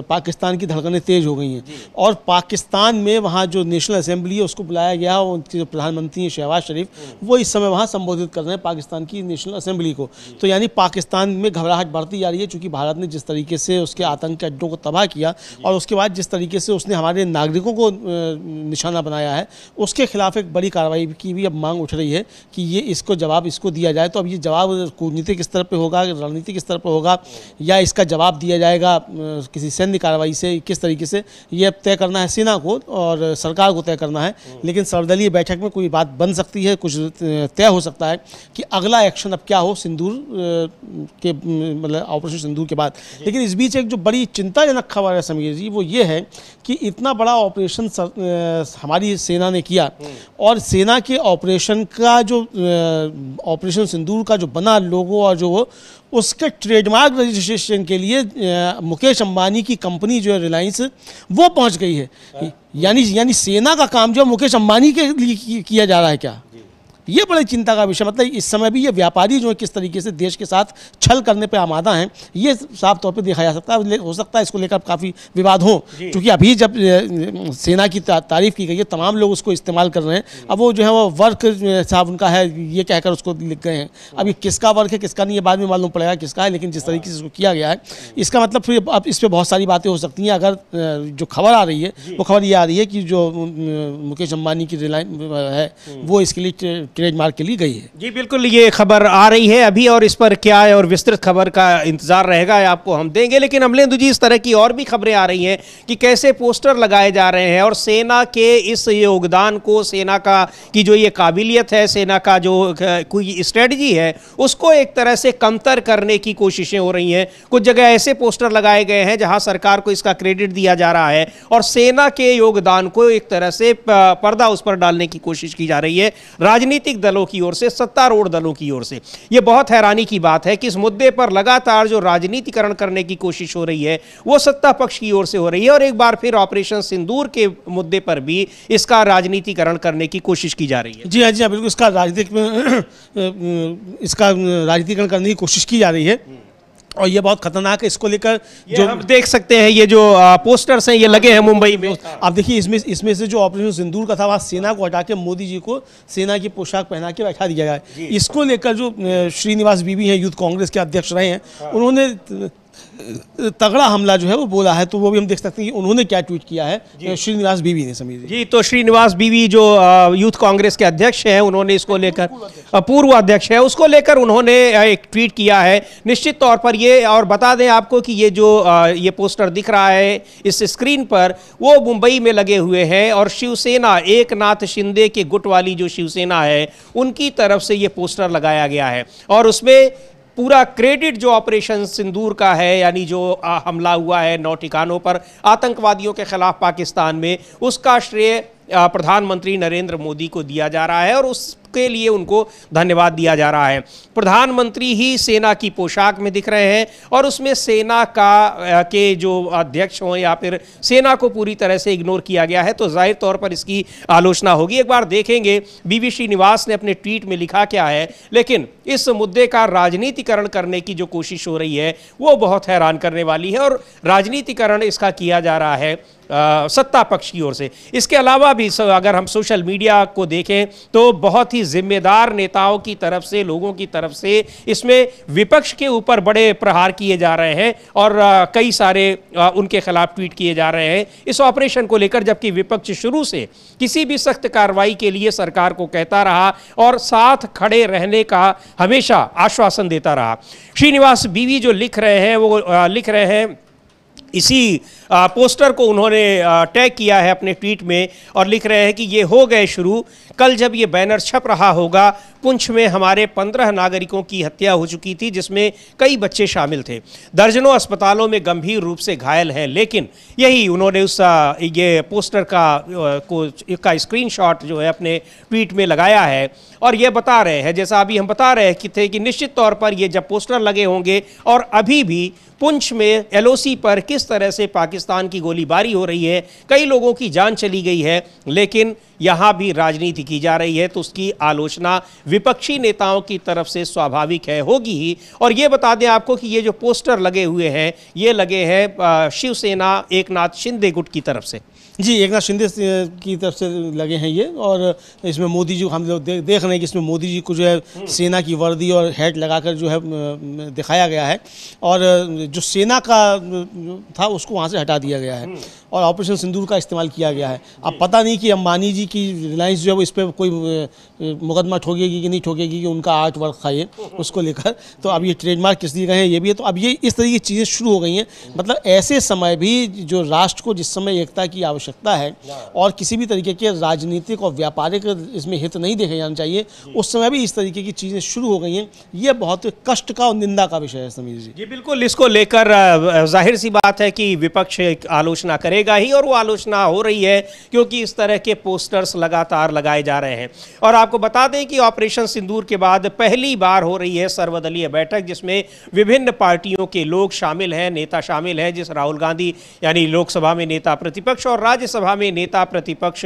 पाकिस्तान की धड़कनें तेज़ हो गई हैं। और पाकिस्तान में वहाँ जो नेशनल असेंबली है उसको बुलाया गया, उनके जो प्रधानमंत्री हैं शहबाज शरीफ, वो इस समय वहाँ संबोधित कर रहे हैं पाकिस्तान की नेशनल असेंबली को। तो यानी पाकिस्तान में घबराहट बढ़ती जा रही है, चूँकि भारत ने जिस तरीके से उसके आतंकी अड्डों को तबाह किया और उसके बाद जिस तरीके से उसने हमारे नागरिकों को निशाना बनाया है, उसके खिलाफ एक बड़ी कार्रवाई की भी अब मांग उठ रही है कि ये इसको जवाब इसको दिया जाए। तो अब ये जवाब कूटनीतिक स्तर पे होगा, रणनीतिक स्तर पे होगा, या इसका जवाब दिया जाएगा किसी सैन्य कार्रवाई से, किस तरीके से, ये अब तय करना है सेना को और सरकार को तय करना है। लेकिन सर्वदलीय बैठक में कोई बात बन सकती है, कुछ तय हो सकता है कि अगला एक्शन अब क्या हो सिंदूर के, मतलब ऑपरेशन सिंदूर के बाद। लेकिन इस बीच एक जो बड़ी चिंताजनक खबर है समीर जी, वो ये है कि इतना बड़ा ऑपरेशन हमारी सेना ने किया और सेना के ऑपरेशन का जो ऑपरेशन सिंदूर का जो बना लोगो और जो उसके ट्रेडमार्क रजिस्ट्रेशन के लिए मुकेश अंबानी की कंपनी जो है रिलायंस, वो पहुंच गई है। यानी सेना का काम जो मुकेश अंबानी के लिए किया जा रहा है क्या? ये बड़ी चिंता का विषय। मतलब इस समय भी ये व्यापारी जो है किस तरीके से देश के साथ छल करने पे आमादा हैं, ये साफ तौर पे देखा जा सकता है। हो सकता है इसको लेकर काफ़ी विवाद हो, क्योंकि अभी जब सेना की तारीफ की गई है, तमाम लोग उसको इस्तेमाल कर रहे हैं। अब वो जो है वो वर्क साहब उनका है ये कहकर उसको लिख गए हैं। अब ये किसका वर्क है किसका नहीं, ये बाद में मालूम पड़ेगा किसका है। लेकिन जिस तरीके से इसको किया गया है, इसका मतलब फिर अब इस पर बहुत सारी बातें हो सकती हैं। अगर जो खबर आ रही है वो खबर ये आ रही है कि जो मुकेश अंबानी की रिलायंस है वो इसके लिए ट्रेडमार्क के लिए गई है। जी बिल्कुल, ये खबर आ रही है अभी और इस पर क्या है और विस्तृत खबर का इंतजार रहेगा, आपको हम देंगे। लेकिन अमलेंदु जी, इस तरह की और भी खबरें आ रही हैं कि कैसे पोस्टर लगाए जा रहे हैं और सेना के इस योगदान को, सेना का की जो ये काबिलियत है, सेना का जो कोई स्ट्रेटजी है, उसको एक तरह से कमतर करने की कोशिशें हो रही हैं। कुछ जगह ऐसे पोस्टर लगाए गए हैं जहां सरकार को इसका क्रेडिट दिया जा रहा है और सेना के योगदान को एक तरह से पर्दा उस पर डालने की कोशिश की जा रही है राजनीतिक दलों की ओर से, सत्तारूढ़ दलों की ओर से। यह बहुत हैरानी की बात है कि इस मुद्दे पर लगातार जो राजनीतिकरण करने की कोशिश हो रही है वो सत्ता पक्ष की ओर से हो रही है और एक बार फिर ऑपरेशन सिंदूर के मुद्दे पर भी इसका राजनीतिकरण करने की कोशिश की जा रही है। जी हाँ, जी हाँ, बिल्कुल इसका राजनीतिकरण करने की कोशिश की जा रही है और ये बहुत खतरनाक है। इसको लेकर जो हम देख सकते हैं, ये जो पोस्टर्स हैं ये लगे हैं मुंबई में। आप देखिए इसमें से जो ऑपरेशन सिंदूर का था वहाँ सेना को हटा के मोदी जी को सेना की पोशाक पहना के बैठा दिया गया है। इसको लेकर जो श्रीनिवास बीवी हैं, यूथ कांग्रेस के अध्यक्ष रहे हैं, उन्होंने तगड़ा हमला जो है वो बोला है। तो वो भी हम देख सकते हैं कि उन्होंने क्या ट्वीट किया है श्रीनिवास बीवी ने। समीर जी, तो श्रीनिवास बीवी जो यूथ कांग्रेस के अध्यक्ष हैं, उन्होंने इसको लेकर, पूर्व अध्यक्ष है, उसको लेकर उन्होंने एक ट्वीट किया है। निश्चित तौर पर ये, और बता दें आपको कि ये जो ये पोस्टर दिख रहा है इस स्क्रीन पर, वो मुंबई में लगे हुए हैं और शिवसेना, एकनाथ शिंदे के गुट वाली जो शिवसेना है उनकी तरफ से ये पोस्टर लगाया गया है और उसमें पूरा क्रेडिट जो ऑपरेशन सिंदूर का है, यानी जो हमला हुआ है 9 ठिकानों पर आतंकवादियों के खिलाफ पाकिस्तान में, उसका श्रेय प्रधानमंत्री नरेंद्र मोदी को दिया जा रहा है और उसके लिए उनको धन्यवाद दिया जा रहा है। प्रधानमंत्री ही सेना की पोशाक में दिख रहे हैं और उसमें सेना के जो अध्यक्ष हों या फिर सेना को पूरी तरह से इग्नोर किया गया है, तो जाहिर तौर पर इसकी आलोचना होगी। एक बार देखेंगे बीवी श्रीनिवास ने अपने ट्वीट में लिखा क्या है, लेकिन इस मुद्दे का राजनीतिकरण करने की जो कोशिश हो रही है वो बहुत हैरान करने वाली है और राजनीतिकरण इसका किया जा रहा है सत्ता पक्ष की ओर से। इसके अलावा भी अगर हम सोशल मीडिया को देखें तो बहुत ही जिम्मेदार नेताओं की तरफ से, लोगों की तरफ से इसमें विपक्ष के ऊपर बड़े प्रहार किए जा रहे हैं और कई सारे उनके खिलाफ ट्वीट किए जा रहे हैं इस ऑपरेशन को लेकर, जबकि विपक्ष शुरू से किसी भी सख्त कार्रवाई के लिए सरकार को कहता रहा और साथ खड़े रहने का हमेशा आश्वासन देता रहा। श्रीनिवास बीवी जो लिख रहे हैं वो लिख रहे हैं, इसी पोस्टर को उन्होंने टैग किया है अपने ट्वीट में और लिख रहे हैं कि ये हो गए शुरू। कल जब ये बैनर छप रहा होगा, पुंछ में हमारे 15 नागरिकों की हत्या हो चुकी थी जिसमें कई बच्चे शामिल थे, दर्जनों अस्पतालों में गंभीर रूप से घायल हैं। लेकिन यही उन्होंने उस ये पोस्टर का स्क्रीनशॉट जो है अपने ट्वीट में लगाया है और ये बता रहे हैं, जैसा अभी हम बता रहे थे कि निश्चित तौर पर ये जब पोस्टर लगे होंगे और अभी भी पुंछ में एलओसी पर किस तरह से पाकिस्तान की गोलीबारी हो रही है, कई लोगों की जान चली गई है, लेकिन यहाँ भी राजनीति की जा रही है, तो उसकी आलोचना विपक्षी नेताओं की तरफ से स्वाभाविक है, होगी ही। और ये बता दें आपको कि ये जो पोस्टर लगे हुए हैं ये लगे हैं शिवसेना एकनाथ शिंदे गुट की तरफ से। जी, एकनाथ शिंदे की तरफ से लगे हैं ये, और इसमें मोदी जी हम लोग देख रहे हैं कि इसमें मोदी जी को जो है सेना की वर्दी और हैट लगाकर जो है दिखाया गया है और जो सेना का था उसको वहाँ से हटा दिया गया है और ऑपरेशन सिंदूर का इस्तेमाल किया गया है। अब पता नहीं कि अंबानी जी की रिलायंस जो है वो इस पर कोई मुकदमा ठोकेगी कि नहीं ठोकेगी कि उनका आर्ट वर्क था ये, उसको लेकर। तो अब ये ट्रेडमार्क किस लिए गए हैं ये भी है। तो अब ये इस तरह की चीज़ें शुरू हो गई हैं। मतलब ऐसे समय भी जो राष्ट्र को जिस समय एकता की आवश्यकता है और किसी भी तरीके के राजनीतिक और व्यापारिक इसमें हित नहीं देखे जाना चाहिए, उस समय भी इस तरीके की चीज़ें शुरू हो गई हैं। ये बहुत कष्ट का और निंदा का विषय है समीर जी। जी बिल्कुल, इसको लेकर जाहिर सी बात है कि विपक्ष आलोचना करेगा ही और वो आलोचना हो रही है क्योंकि इस तरह के पोस्टर्स लगातार लगाए जा रहे हैं। और आपको बता दें कि ऑपरेशन सिंदूर के बाद पहली बार हो रही है सर्वदलीय बैठक जिसमें विभिन्न पार्टियों के लोग शामिल हैं, नेता शामिल हैं, जिस राहुल गांधी यानी लोकसभा में नेता प्रतिपक्ष और राज्यसभा में नेता प्रतिपक्ष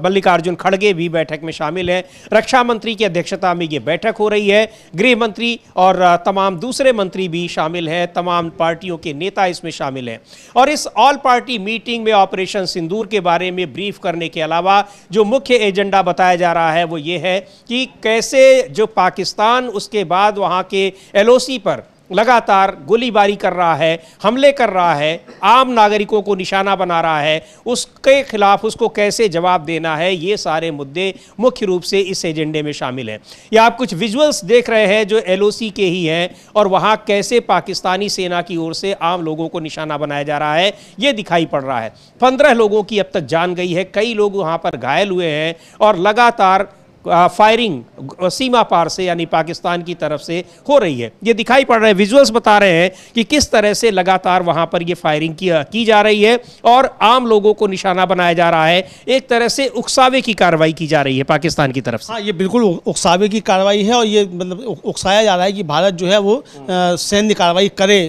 मल्लिकार्जुन खड़गे भी बैठक में शामिल हैं। रक्षा मंत्री की अध्यक्षता में ये बैठक हो रही है, गृह मंत्री और तमाम दूसरे मंत्री भी शामिल हैं, तमाम पार्टियों के नेता इसमें शामिल हैं। और इस ऑल पार्टी मीटिंग में ऑपरेशन सिंदूर के बारे में ब्रीफ करने के अलावा जो मुख्य एजेंडा बताया जा रहा है वो ये है कि कैसे जो पाकिस्तान उसके बाद वहाँ के एलओसी पर लगातार गोलीबारी कर रहा है, हमले कर रहा है, आम नागरिकों को निशाना बना रहा है, उसके खिलाफ उसको कैसे जवाब देना है, ये सारे मुद्दे मुख्य रूप से इस एजेंडे में शामिल हैं। ये आप कुछ विजुअल्स देख रहे हैं जो एलओसी के ही हैं और वहाँ कैसे पाकिस्तानी सेना की ओर से आम लोगों को निशाना बनाया जा रहा है ये दिखाई पड़ रहा है। 15 लोगों की अब तक जान गई है, कई लोग वहाँ पर घायल हुए हैं और लगातार फायरिंग सीमा पार से यानी पाकिस्तान की तरफ से हो रही है। ये दिखाई पड़ रहा है, विजुअल्स बता रहे हैं कि किस तरह से लगातार वहां पर ये फायरिंग की जा रही है और आम लोगों को निशाना बनाया जा रहा है। एक तरह से उकसावे की कार्रवाई की जा रही है पाकिस्तान की तरफ से। हाँ, ये बिल्कुल उकसावे की कार्रवाई है और ये मतलब उकसाया जा रहा है कि भारत जो है वो सैन्य कार्रवाई करे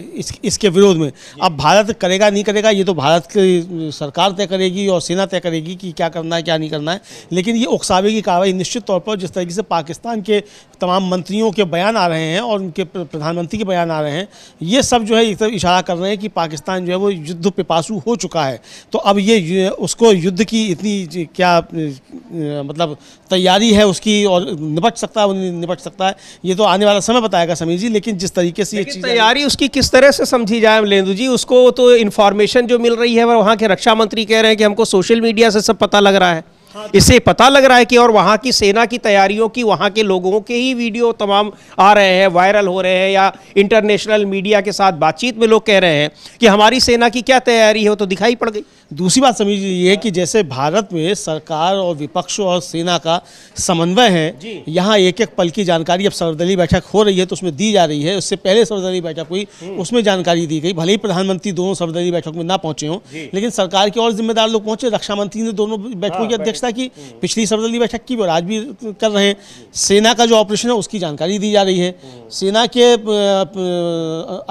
इसके विरोध में। अब भारत करेगा नहीं करेगा ये तो भारत की सरकार तय करेगी और सेना तय करेगी कि क्या करना है क्या नहीं करना है, लेकिन ये उकसावे की कार्रवाई निश्चित तौर पर जिस तरीके से पाकिस्तान के तमाम मंत्रियों के बयान आ रहे हैं और उनके प्रधानमंत्री के बयान आ रहे हैं, ये सब जो है एक तरफ इशारा कर रहे हैं कि पाकिस्तान जो है वो युद्ध पिपासु हो चुका है। तो अब ये उसको युद्ध की इतनी क्या मतलब तैयारी है उसकी और निपट सकता है वो नहीं निपट सकता है ये तो आने वाला समय बताएगा समीर जी। लेकिन जिस तरीके से ये चीज़ तैयारी उसकी किस तरह से समझी जाए मलेंदु जी, उसको तो इन्फॉर्मेशन जो मिल रही है वहाँ के रक्षा मंत्री कह रहे हैं कि हमको सोशल मीडिया से सब पता लग रहा है। इससे पता लग रहा है कि और वहाँ की सेना की तैयारियों की वहाँ के लोगों के ही वीडियो तमाम आ रहे हैं, वायरल हो रहे हैं या इंटरनेशनल मीडिया के साथ बातचीत में लोग कह रहे हैं कि हमारी सेना की क्या तैयारी है वो तो दिखाई पड़ गई। दूसरी बात समझिए ये है कि जैसे भारत में सरकार और विपक्ष और सेना का समन्वय है, यहाँ एक एक पल की जानकारी अब सर्वदलीय बैठक हो रही है तो उसमें दी जा रही है। उससे पहले सर्वदलीय बैठक हुई उसमें जानकारी दी गई, भले ही प्रधानमंत्री दोनों सर्वदलीय बैठक में ना पहुंचे हों लेकिन सरकार के और जिम्मेदार लोग पहुंचे। रक्षा मंत्री ने दोनों बैठकों की अध्यक्षता की, पिछली सर्वदलीय बैठक की वो आज भी कर रहे हैं। सेना का जो ऑपरेशन है उसकी जानकारी दी जा रही है। सेना के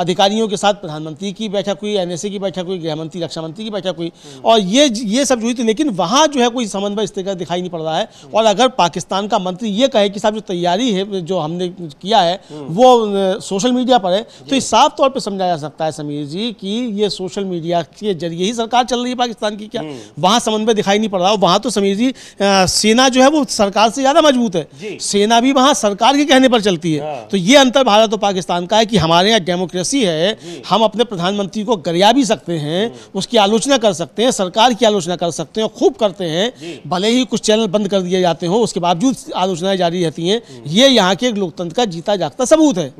अधिकारियों के साथ प्रधानमंत्री की बैठक हुई, एनएसए की बैठक हुई, गृह मंत्री रक्षा मंत्री की बैठक हुई। और ये सब जो हुई थी, लेकिन वहाँ जो है कोई समन्वय इस तरह का दिखाई नहीं पड़ रहा है। और अगर पाकिस्तान का मंत्री ये कहे कि साहब जो तैयारी है जो हमने किया है वो सोशल मीडिया पर है, तो इस साफ तौर पे समझा जा सकता है समीर जी कि ये सोशल मीडिया के जरिए ही सरकार चल रही है पाकिस्तान की। क्या वहाँ समन्वय दिखाई नहीं पड़ रहा? वहाँ तो समीर जी सेना जो है वो सरकार से ज़्यादा मजबूत है, सेना भी वहाँ सरकार के कहने पर चलती है। तो ये अंतर भारत और पाकिस्तान का है कि हमारे यहाँ डेमोक्रेसी है, हम अपने प्रधानमंत्री को गरिया भी सकते हैं, उसकी आलोचना कर सकते हैं, सरकार की आलोचना कर सकते हैं, खूब करते हैं, भले ही कुछ चैनल बंद कर दिए जाते हो उसके बावजूद आलोचनाएं जारी रहती हैं। ये यहाँ के लोकतंत्र का जीता जागता सबूत है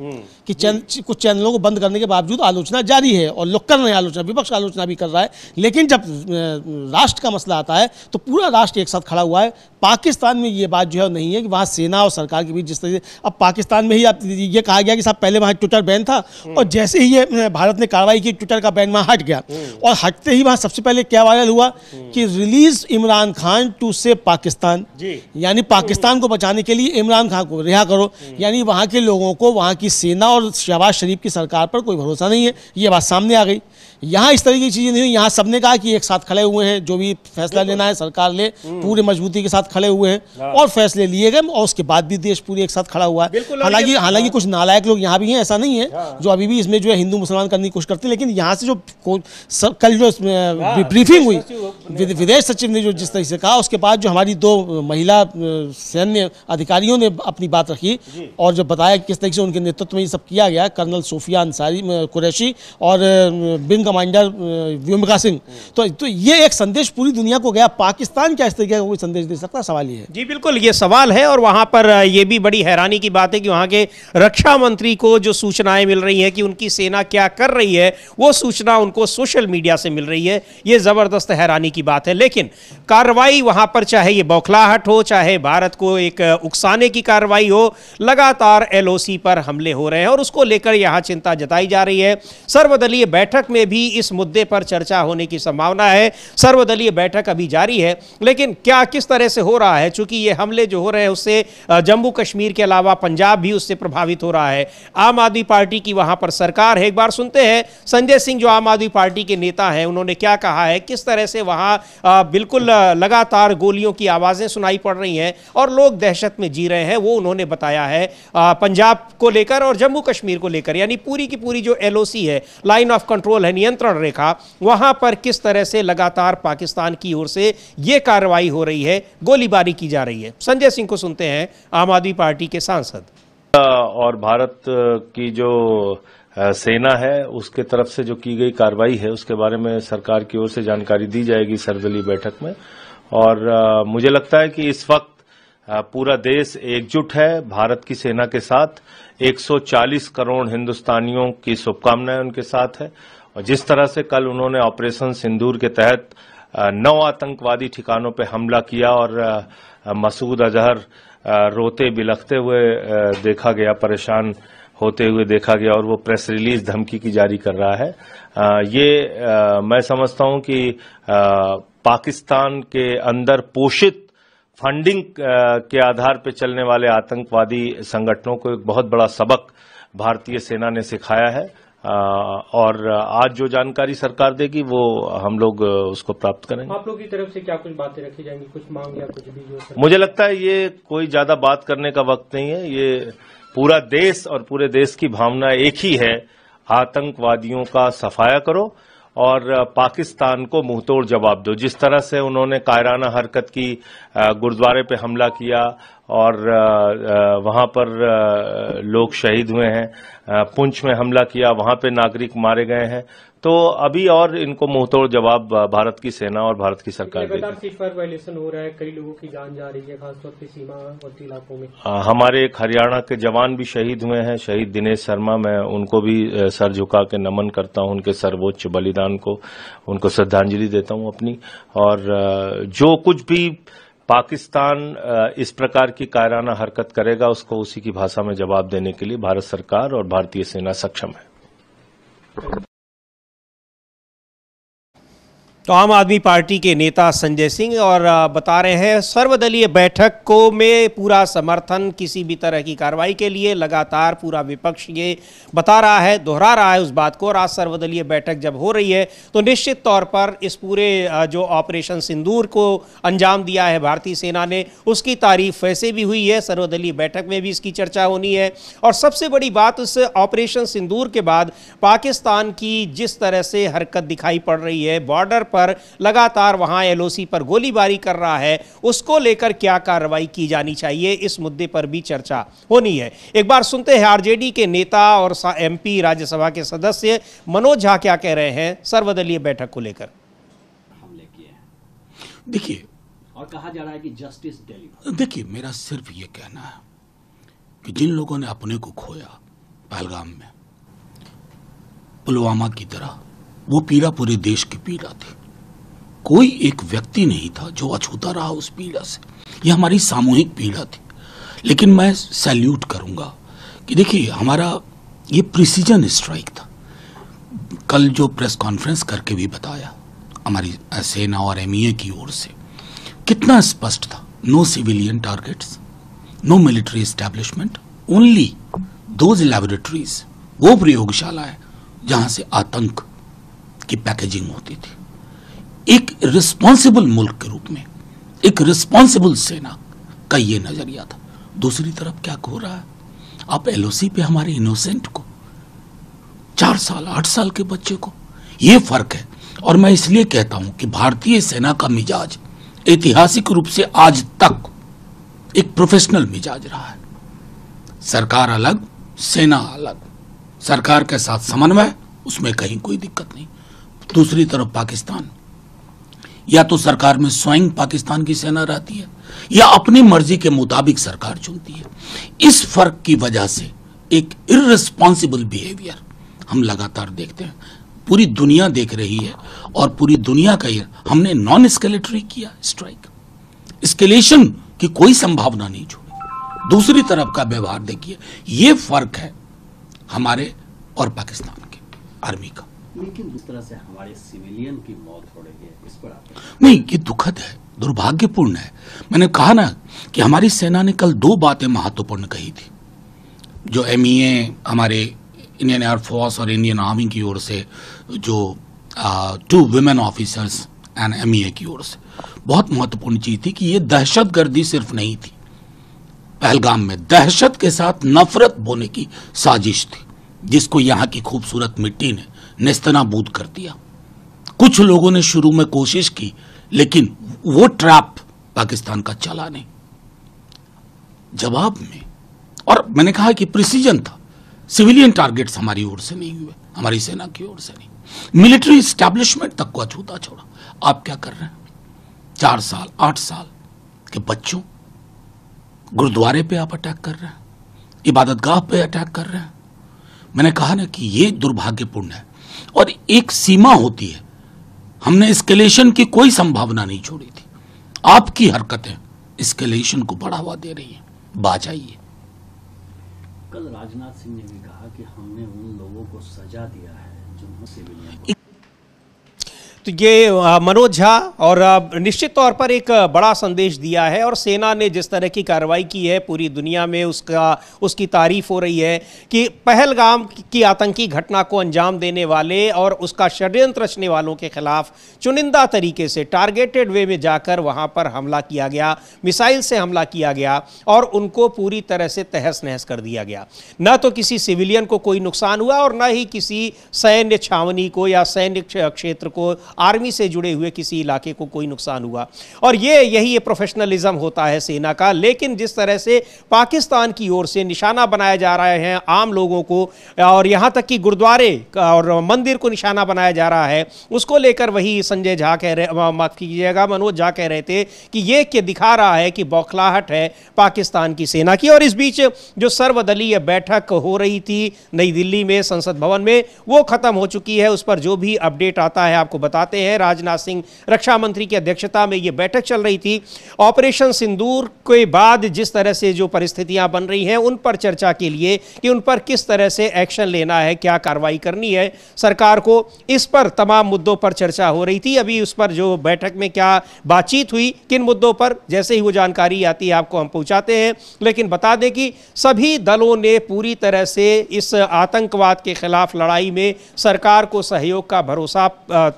कि कुछ चैनलों को बंद करने के बावजूद आलोचना जारी है और लोग कर रहे हैं आलोचना, विपक्ष आलोचना भी कर रहा है। लेकिन जब राष्ट्र का मसला आता है तो पूरा राष्ट्र एक साथ खड़ा हुआ है। पाकिस्तान में ये बात जो है नहीं है कि वहाँ सेना और सरकार के बीच जिस तरह से अब पाकिस्तान में ही आप ये कहा गया कि साहब पहले वहाँ ट्विटर बैन था और जैसे ही ये भारत ने कार्रवाई की ट्विटर का बैन वहाँ हट गया और हटते ही वहाँ सबसे पहले क्या वायरल हुआ कि release Imran Khan to save Pakistan, यानी पाकिस्तान को बचाने के लिए इमरान खान को रिहा करो। यानी वहाँ के लोगों को वहाँ की सेना और शहबाज शरीफ की सरकार पर कोई भरोसा नहीं है, ये बात सामने आ गई। यहाँ इस तरह की चीज़ें नहीं हुई, यहाँ सबने कहा कि एक साथ खड़े हुए हैं, जो भी फैसला लेना है सरकार ले, पूरे मजबूती के साथ खड़े हुए हैं और फैसले लिए गए और उसके बाद भी देश पूरे एक साथ खड़ा हुआ है। हालांकि कुछ नालायक लोग यहाँ भी हैं, ऐसा नहीं है, जो अभी भी इसमें जो है हिंदू मुसलमान करने की कोशिश करते हैं। लेकिन यहाँ से जो कल जो ब्रीफिंग हुई विदेश सचिव ने जो जिस तरह से कहा, उसके बाद जो हमारी 2 महिला सैन्य अधिकारियों ने अपनी बात रखी और जो बताया किस तरीके से उनके नेतृत्व में ये सब किया गया, कर्नल सोफिया अंसारी कुरैशी और विंग कमांडर व्योमिका सिंह, तो ये एक संदेश पूरी दुनिया को गया। पाकिस्तान क्या इस तरीके का कोई संदेश दे सकता है? सवाल ये है। जी बिल्कुल, ये सवाल है। और वहां पर ये भी बड़ी हैरानी की बात है कि वहां के रक्षा मंत्री को जो सूचनाएं मिल रही हैं कि उनकी सेना क्या कर रही है, वो सूचना उनको सोशल मीडिया से मिल रही है। ये जबरदस्त हैरानी की बात है। लेकिन कार्रवाई वहां पर, चाहे ये बौखलाहट हो, चाहे भारत को एक उकसाने की कार्रवाई हो, लगातार LOC पर हमले हो रहे हैं और उसको लेकर यहां चिंता जताई जा रही है। सर्वदलीय बैठक में भी इस मुद्दे पर चर्चा होने की संभावना है। सर्वदलीय बैठक अभी जारी है, लेकिन क्या किस तरह से हो रहा है, चूंकि ये हमले जो हो रहे हैं उससे जम्मू कश्मीर के अलावा पंजाब भी उससे प्रभावित हो रहा है। आम आदमी पार्टी की वहां पर सरकार है। एक बार सुनते हैं संजय सिंह जो आम आदमी पार्टी के नेता हैं, उन्होंने क्या कहा है, किस तरह से वहां बिल्कुल लगातार गोलियों की आवाजें सुनाई पड़ रही हैं और लोग दहशत में जी रहे हैं। वो उन्होंने बताया है पंजाब को लेकर और जम्मू कश्मीर को लेकर, यानी पूरी की पूरी जो LOC है, लाइन ऑफ कंट्रोल है, नियंत्रण रेखा, वहां पर किस तरह से लगातार पाकिस्तान की ओर से यह कार्रवाई हो रही है, गोलीबारी की जा रही है। संजय सिंह को सुनते हैं, आम आदमी पार्टी के सांसद। और भारत की जो सेना है उसके तरफ से जो की गई कार्रवाई है उसके बारे में सरकार की ओर से जानकारी दी जाएगी सर्वदलीय बैठक में। और मुझे लगता है कि इस वक्त पूरा देश एकजुट है भारत की सेना के साथ। 140 करोड़ हिंदुस्तानियों की शुभकामनाएं उनके साथ है। और जिस तरह से कल उन्होंने ऑपरेशन सिंदूर के तहत 9 आतंकवादी ठिकानों पर हमला किया और मसूद अजहर रोते बिलखते हुए देखा गया, परेशान होते हुए देखा गया और वो प्रेस रिलीज धमकी की जारी कर रहा है, मैं समझता हूं कि पाकिस्तान के अंदर पोषित फंडिंग के आधार पर चलने वाले आतंकवादी संगठनों को एक बहुत बड़ा सबक भारतीय सेना ने सिखाया है। और आज जो जानकारी सरकार देगी वो हम लोग उसको प्राप्त करेंगे। आप लोग की तरफ से क्या कुछ बातें रखी जाएंगी, कुछ मांग या कुछ भी जो? मुझे लगता है ये कोई ज्यादा बात करने का वक्त नहीं है। ये पूरा देश और पूरे देश की भावना एक ही है, आतंकवादियों का सफाया करो और पाकिस्तान को मुंहतोड़ जवाब दो। जिस तरह से उन्होंने कायराना हरकत की, गुरुद्वारे पे हमला किया और वहां पर लोग शहीद हुए हैं, पुंछ में हमला किया, वहां पे नागरिक मारे गए हैं, तो अभी और इनको मुंहतोड़ जवाब भारत की सेना और भारत की सरकार देगी। लगातार सीज़फायर वायलेशन हो रहा है, कई लोगों की जान जा रही है, खासतौर पर सीमावर्ती इलाकों में। हमारे एक हरियाणा के जवान भी शहीद हुए हैं, शहीद दिनेश शर्मा। मैं उनको भी सर झुका के नमन करता हूं, उनके सर्वोच्च बलिदान को, उनको श्रद्धांजलि देता हूं अपनी। और जो कुछ भी पाकिस्तान इस प्रकार की कायराना हरकत करेगा उसको उसी की भाषा में जवाब देने के लिए भारत सरकार और भारतीय सेना सक्षम है। तो आम आदमी पार्टी के नेता संजय सिंह और बता रहे हैं सर्वदलीय बैठक को में पूरा समर्थन, किसी भी तरह की कार्रवाई के लिए लगातार पूरा विपक्ष ये बता रहा है, दोहरा रहा है उस बात को। और आज सर्वदलीय बैठक जब हो रही है तो निश्चित तौर पर इस पूरे जो ऑपरेशन सिंदूर को अंजाम दिया है भारतीय सेना ने, उसकी तारीफ वैसे भी हुई है, सर्वदलीय बैठक में भी इसकी चर्चा होनी है। और सबसे बड़ी बात, उस ऑपरेशन सिंदूर के बाद पाकिस्तान की जिस तरह से हरकत दिखाई पड़ रही है, बॉर्डर पर लगातार वहां एलओसी पर गोलीबारी कर रहा है, उसको लेकर क्या कार्रवाई की जानी चाहिए, इस मुद्दे पर भी चर्चा होनी है। एक बार सुनते हैं आरजेडी के नेता और एमपी राज्यसभा के सदस्य मनोज झा क्या कह रहे हैं सर्वदलीय बैठक को लेकर। हमले किए हैं, देखिए, और कहा जा रहा है कि जस्टिस डिलीवर। देखिए, मेरा सिर्फ ये कहना है कि जिन लोगों ने अपने को खोया पहलगाम में, पुलवामा की तरह, वो पीड़ा पूरे देश की पीड़ा थी। कोई एक व्यक्ति नहीं था जो अछूता रहा उस पीड़ा से। यह हमारी सामूहिक पीड़ा थी। लेकिन मैं सैल्यूट करूंगा कि देखिए, हमारा ये प्रिसीजन स्ट्राइक था। कल जो प्रेस कॉन्फ्रेंस करके भी बताया हमारी सेना और एमईए की ओर से, कितना स्पष्ट था। No civilian targets, no military establishment, only those laboratories, वो प्रयोगशालाएं जहां से आतंक की पैकेजिंग होती थी। एक रिस्पॉन्सिबल मुल्क के रूप में, एक रिस्पॉन्सिबल सेना का ये नजरिया था। दूसरी तरफ क्या हो रहा है, आप एलओसी पे हमारे इनोसेंट को, 4 साल 8 साल के बच्चे को, ये फर्क है। और मैं इसलिए कहता हूं कि भारतीय सेना का मिजाज ऐतिहासिक रूप से आज तक एक प्रोफेशनल मिजाज रहा है। सरकार अलग, सेना अलग, सरकार के साथ समन्वय, उसमें कहीं कोई दिक्कत नहीं। दूसरी तरफ पाकिस्तान, या तो सरकार में स्वयं पाकिस्तान की सेना रहती है या अपनी मर्जी के मुताबिक सरकार चुनती है। इस फर्क की वजह से एक इर्रेस्पॉन्सिबल बिहेवियर हम लगातार देखते हैं, पूरी दुनिया देख रही है। और पूरी दुनिया का ये, हमने नॉन एस्केलेटरी किया स्ट्राइक, एस्केलेशन की कोई संभावना नहीं छोड़ी। दूसरी तरफ का व्यवहार देखिए, ये फर्क है हमारे और पाकिस्तान के आर्मी का। लेकिन जिस तरह से हमारे सिविलियन की मौत हो रही है, इस पर आप नहीं, ये दुखद है, दुर्भाग्यपूर्ण है। मैंने कहा ना कि हमारी सेना ने कल 2 बातें महत्वपूर्ण कही थी, जो एमईए, हमारे इंडियन एयरफोर्स और इंडियन आर्मी की ओर से, जो 2 वुमेन ऑफिसर्स एंड एमईए की ओर से, बहुत महत्वपूर्ण चीज थी कि ये दहशतगर्दी सिर्फ नहीं थी। पहलगाम में दहशत के साथ नफरत बोने की साजिश थी, जिसको यहाँ की खूबसूरत मिट्टी ने नेस्तनाबूद कर दिया। कुछ लोगों ने शुरू में कोशिश की, लेकिन वो ट्रैप पाकिस्तान का चला नहीं। जवाब में, और मैंने कहा कि प्रिसीजन था, सिविलियन टारगेट्स हमारी ओर से नहीं हुए, हमारी सेना की ओर से नहीं, मिलिट्री एस्टैब्लिशमेंट तक को अछूता छोड़ा। आप क्या कर रहे हैं, 4 साल 8 साल के बच्चों, गुरुद्वारे पे आप अटैक कर रहे हैं, इबादतगाह पे अटैक कर रहे हैं। मैंने कहा ना कि ये दुर्भाग्यपूर्ण है। और एक सीमा होती है, हमने एस्केलेशन की कोई संभावना नहीं छोड़ी थी। आपकी हरकतें एस्केलेशन को बढ़ावा दे रही हैं, बाजाइए। कल राजनाथ सिंह ने भी कहा कि हमने उन लोगों को सजा दिया है जो सिविलियन। तो ये मनोज झा और निश्चित तौर पर एक बड़ा संदेश दिया है। और सेना ने जिस तरह की कार्रवाई की है, पूरी दुनिया में उसकी तारीफ हो रही है कि पहलगाम की आतंकी घटना को अंजाम देने वाले और उसका षड्यंत्र रचने वालों के खिलाफ चुनिंदा तरीके से टारगेटेड वे में जाकर वहां पर हमला किया गया, मिसाइल से हमला किया गया और उनको पूरी तरह से तहस नहस कर दिया गया। न तो किसी सिविलियन को कोई नुकसान हुआ और न ही किसी सैन्य छावनी को या सैन्य क्षेत्र को, आर्मी से जुड़े हुए किसी इलाके को कोई नुकसान हुआ। और यही प्रोफेशनलिज्म होता है सेना का। लेकिन जिस तरह से पाकिस्तान की ओर से निशाना बनाया जा रहे हैं आम लोगों को, और यहां तक कि गुरुद्वारे और मंदिर को निशाना बनाया जा रहा है, उसको लेकर वही संजय झा कह रहे, माफ कीजिएगा मनोज झा कह रहे थे कि ये दिखा रहा है कि बौखलाहट है पाकिस्तान की सेना की। और इस बीच जो सर्वदलीय बैठक हो रही थी नई दिल्ली में संसद भवन में, वो खत्म हो चुकी है। उस पर जो भी अपडेट आता है आपको बता बताते हैं, राजनाथ सिंह रक्षा मंत्री की अध्यक्षता में ये बैठक चल रही थी। ऑपरेशन सिंदूर के बाद जिस तरह से जो परिस्थितियां बन रही हैं उन पर चर्चा के लिए कि उन पर किस तरह से एक्शन लेना है, क्या कार्रवाई करनी है सरकार को, इस पर तमाम मुद्दों पर चर्चा हो रही थी। अभी उस पर जो बैठक में क्या बातचीत हुई, किन मुद्दों पर, जैसे ही वो जानकारी आती है आपको हम पहुंचाते हैं। लेकिन बता दें कि सभी दलों ने पूरी तरह से इस आतंकवाद के खिलाफ लड़ाई में सरकार को सहयोग का भरोसा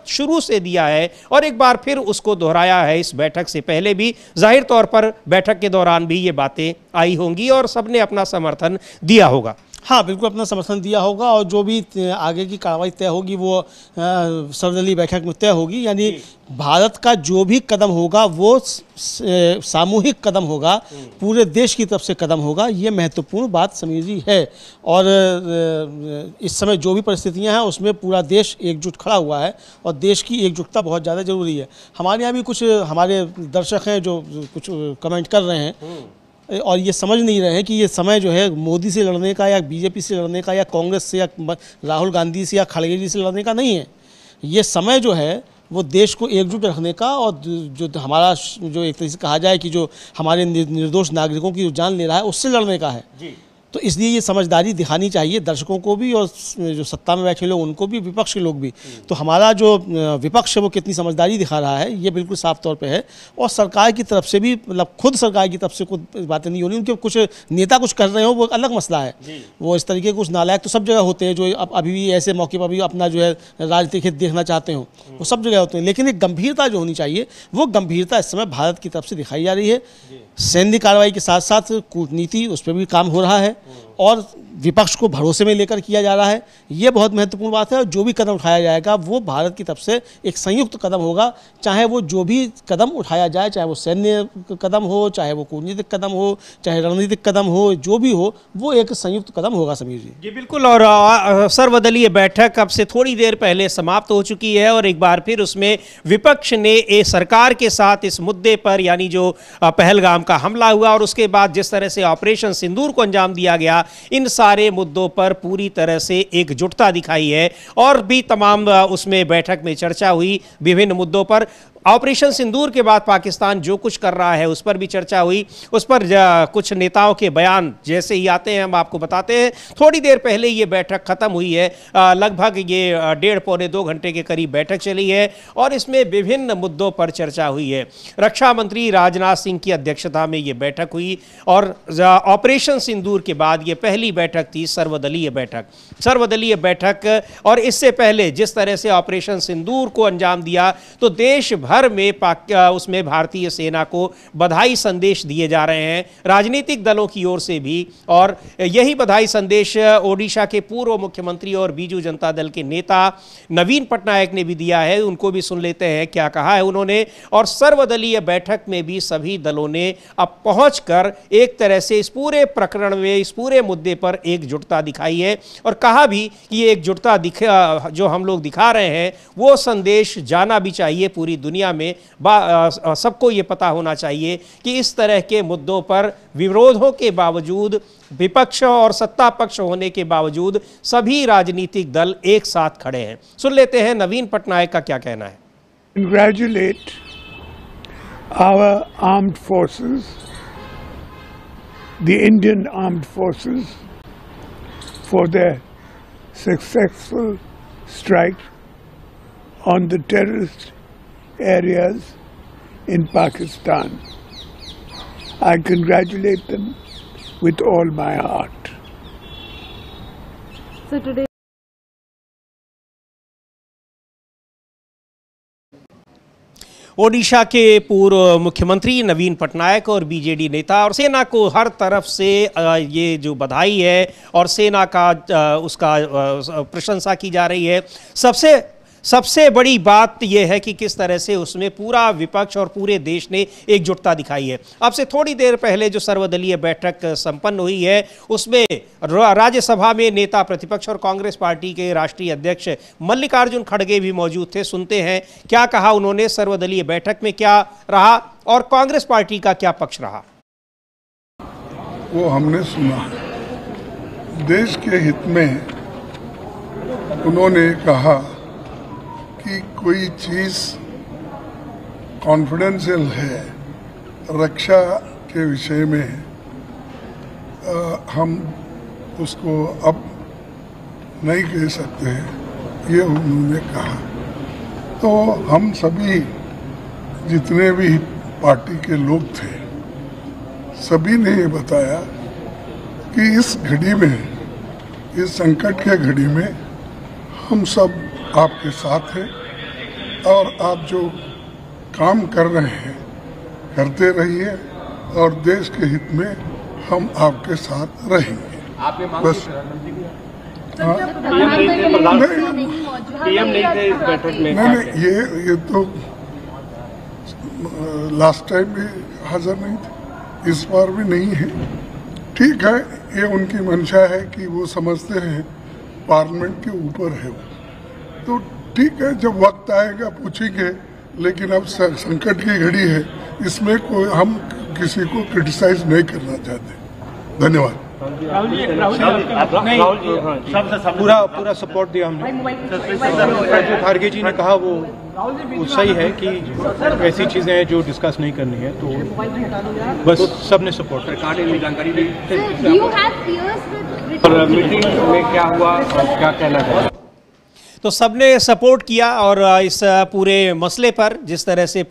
शुरू से दिया है और एक बार फिर उसको दोहराया है। इस बैठक से पहले भी जाहिर तौर पर बैठक के दौरान भी ये बातें आई होंगी और सबने अपना समर्थन दिया होगा। हाँ, बिल्कुल अपना समर्थन दिया होगा और जो भी आगे की कार्रवाई तय होगी वो सर्वदलीय बैठक में तय होगी। यानी भारत का जो भी कदम होगा वो सामूहिक कदम होगा, पूरे देश की तरफ से कदम होगा। ये महत्वपूर्ण बात समीर जी है। और इस समय जो भी परिस्थितियां हैं उसमें पूरा देश एकजुट खड़ा हुआ है और देश की एकजुटता बहुत ज़्यादा ज़रूरी है। हमारे यहाँ भी कुछ हमारे दर्शक हैं जो कुछ कमेंट कर रहे हैं और ये समझ नहीं रहे हैं कि ये समय जो है मोदी से लड़ने का या बीजेपी से लड़ने का या कांग्रेस से या राहुल गांधी से या खड़गे जी से लड़ने का नहीं है। ये समय जो है वो देश को एकजुट रखने का और जो हमारा जो एक तरीके से कहा जाए कि जो हमारे निर्दोष नागरिकों की जो जान ले रहा है उससे लड़ने का है। तो इसलिए ये समझदारी दिखानी चाहिए दर्शकों को भी और जो सत्ता में बैठे लोग उनको भी, विपक्ष के लोग भी। तो हमारा जो विपक्ष है वो कितनी समझदारी दिखा रहा है ये बिल्कुल साफ तौर पे है। और सरकार की तरफ से भी, मतलब खुद सरकार की तरफ से कुछ बातें नहीं हो रही, उनके कुछ नेता कुछ कर रहे हो वो अलग मसला है। वो इस तरीके के कुछ नालायक तो सब जगह होते हैं जो अभी भी ऐसे मौके पर भी अपना जो है राजनीतिक हित देखना चाहते हो, वो सब जगह होते हैं। लेकिन एक गंभीरता जो होनी चाहिए वो गंभीरता इस समय भारत की तरफ से दिखाई जा रही है। सैन्य कार्रवाई के साथ साथ कूटनीति उस पर भी काम हो रहा है और विपक्ष को भरोसे में लेकर किया जा रहा है। ये बहुत महत्वपूर्ण बात है और जो भी कदम उठाया जाएगा वो भारत की तरफ से एक संयुक्त कदम होगा। चाहे वो जो भी कदम उठाया जाए, चाहे वो सैन्य कदम हो, चाहे वो कूटनीतिक कदम हो, चाहे रणनीतिक कदम हो, जो भी हो वो एक संयुक्त कदम होगा। समीर जी जी बिल्कुल। और सर्वदलीय बैठक अब से थोड़ी देर पहले समाप्त हो चुकी है और एक बार फिर उसमें विपक्ष ने सरकार के साथ इस मुद्दे पर, यानी जो पहलगाम का हमला हुआ और उसके बाद जिस तरह से ऑपरेशन सिंदूर को अंजाम दिया गया, इन सारे मुद्दों पर पूरी तरह से एकजुटता दिखाई है। और भी तमाम उसमें बैठक में चर्चा हुई विभिन्न मुद्दों पर। ऑपरेशन सिंदूर के बाद पाकिस्तान जो कुछ कर रहा है उस पर भी चर्चा हुई। उस पर कुछ नेताओं के बयान जैसे ही आते हैं हम आपको बताते हैं। थोड़ी देर पहले ये बैठक खत्म हुई है, लगभग ये 1.5 पौने 2 घंटे के करीब बैठक चली है और इसमें विभिन्न मुद्दों पर चर्चा हुई है। रक्षा मंत्री राजनाथ सिंह की अध्यक्षता में ये बैठक हुई और ऑपरेशन सिंदूर के बाद ये पहली बैठक थी सर्वदलीय बैठक। सर्वदलीय बैठक और इससे पहले जिस तरह से ऑपरेशन सिंदूर को अंजाम दिया तो देश भर में उसमें भारतीय सेना को बधाई संदेश दिए जा रहे हैं राजनीतिक दलों की ओर से भी। और यही बधाई संदेश ओडिशा के पूर्व मुख्यमंत्री और बीजू जनता दल के नेता नवीन पटनायक ने भी दिया है। उनको भी सुन लेते हैं क्या कहा है उन्होंने। और सर्वदलीय बैठक में भी सभी दलों ने अब पहुंचकर एक तरह से इस पूरे प्रकरण में, इस पूरे मुद्दे पर एकजुटता दिखाई है और कहा भी कि ये एकजुटता जो हम लोग दिखा रहे हैं वो संदेश जाना भी चाहिए पूरी दुनिया में। सबको ये पता होना चाहिए कि इस तरह के मुद्दों पर विरोधों के बावजूद, विपक्ष और सत्ता पक्ष होने के बावजूद सभी राजनीतिक दल एक साथ खड़े हैं। सुन लेते हैं नवीन पटनायक का क्या कहना है। Congratulate our armed forces, the Indian armed forces, for their successful strike on the terrorist areas in Pakistan. I congratulate them with all my heart. So today Odisha के पूर्व मुख्यमंत्री नवीन पटनायक और बीजेडी नेता और सेना को हर तरफ से ये जो बधाई है और सेना का उसका प्रशंसा की जा रही है। सबसे बड़ी बात यह है कि किस तरह से उसमें पूरा विपक्ष और पूरे देश ने एकजुटता दिखाई है। अब से थोड़ी देर पहले जो सर्वदलीय बैठक संपन्न हुई है उसमें राज्यसभा में नेता प्रतिपक्ष और कांग्रेस पार्टी के राष्ट्रीय अध्यक्ष मल्लिकार्जुन खड़गे भी मौजूद थे। सुनते हैं क्या कहा उन्होंने, सर्वदलीय बैठक में क्या रहा और कांग्रेस पार्टी का क्या पक्ष रहा। वो हमने सुना, देश के हित में उन्होंने कहा कि कोई चीज़ कॉन्फिडेंशियल है रक्षा के विषय में, हम उसको अब नहीं कह सकते हैं, ये उन्होंने कहा। तो हम सभी जितने भी पार्टी के लोग थे, सभी ने ये बताया कि इस घड़ी में, इस संकट के घड़ी में हम सब आपके साथ हैं और आप जो काम कर रहे हैं करते रहिए और देश के हित में हम आपके साथ रहेंगे। बस पीएम नहीं थे इस बैठक में। नहीं, ये तो लास्ट टाइम भी हाजिर नहीं थे, इस बार भी नहीं है। ठीक है, ये उनकी मंशा है कि वो समझते हैं पार्लियामेंट के ऊपर है वो, तो ठीक है, जब वक्त आएगा पूछेंगे। लेकिन अब संकट की घड़ी है, इसमें कोई हम किसी को क्रिटिसाइज नहीं करना चाहते। धन्यवाद। पूरा सपोर्ट दिया हमने। जो खारगे जी ने कहा वो सही है कि ऐसी चीजें हैं जो डिस्कस नहीं करनी है, तो बस सबने सपोर्ट। सरकार ने जानकारी दी। और मीटिंग में क्या हुआ और क्या कहना है? तो सबने सपोर्ट किया और इस पूरे मसले पर जिस तरह से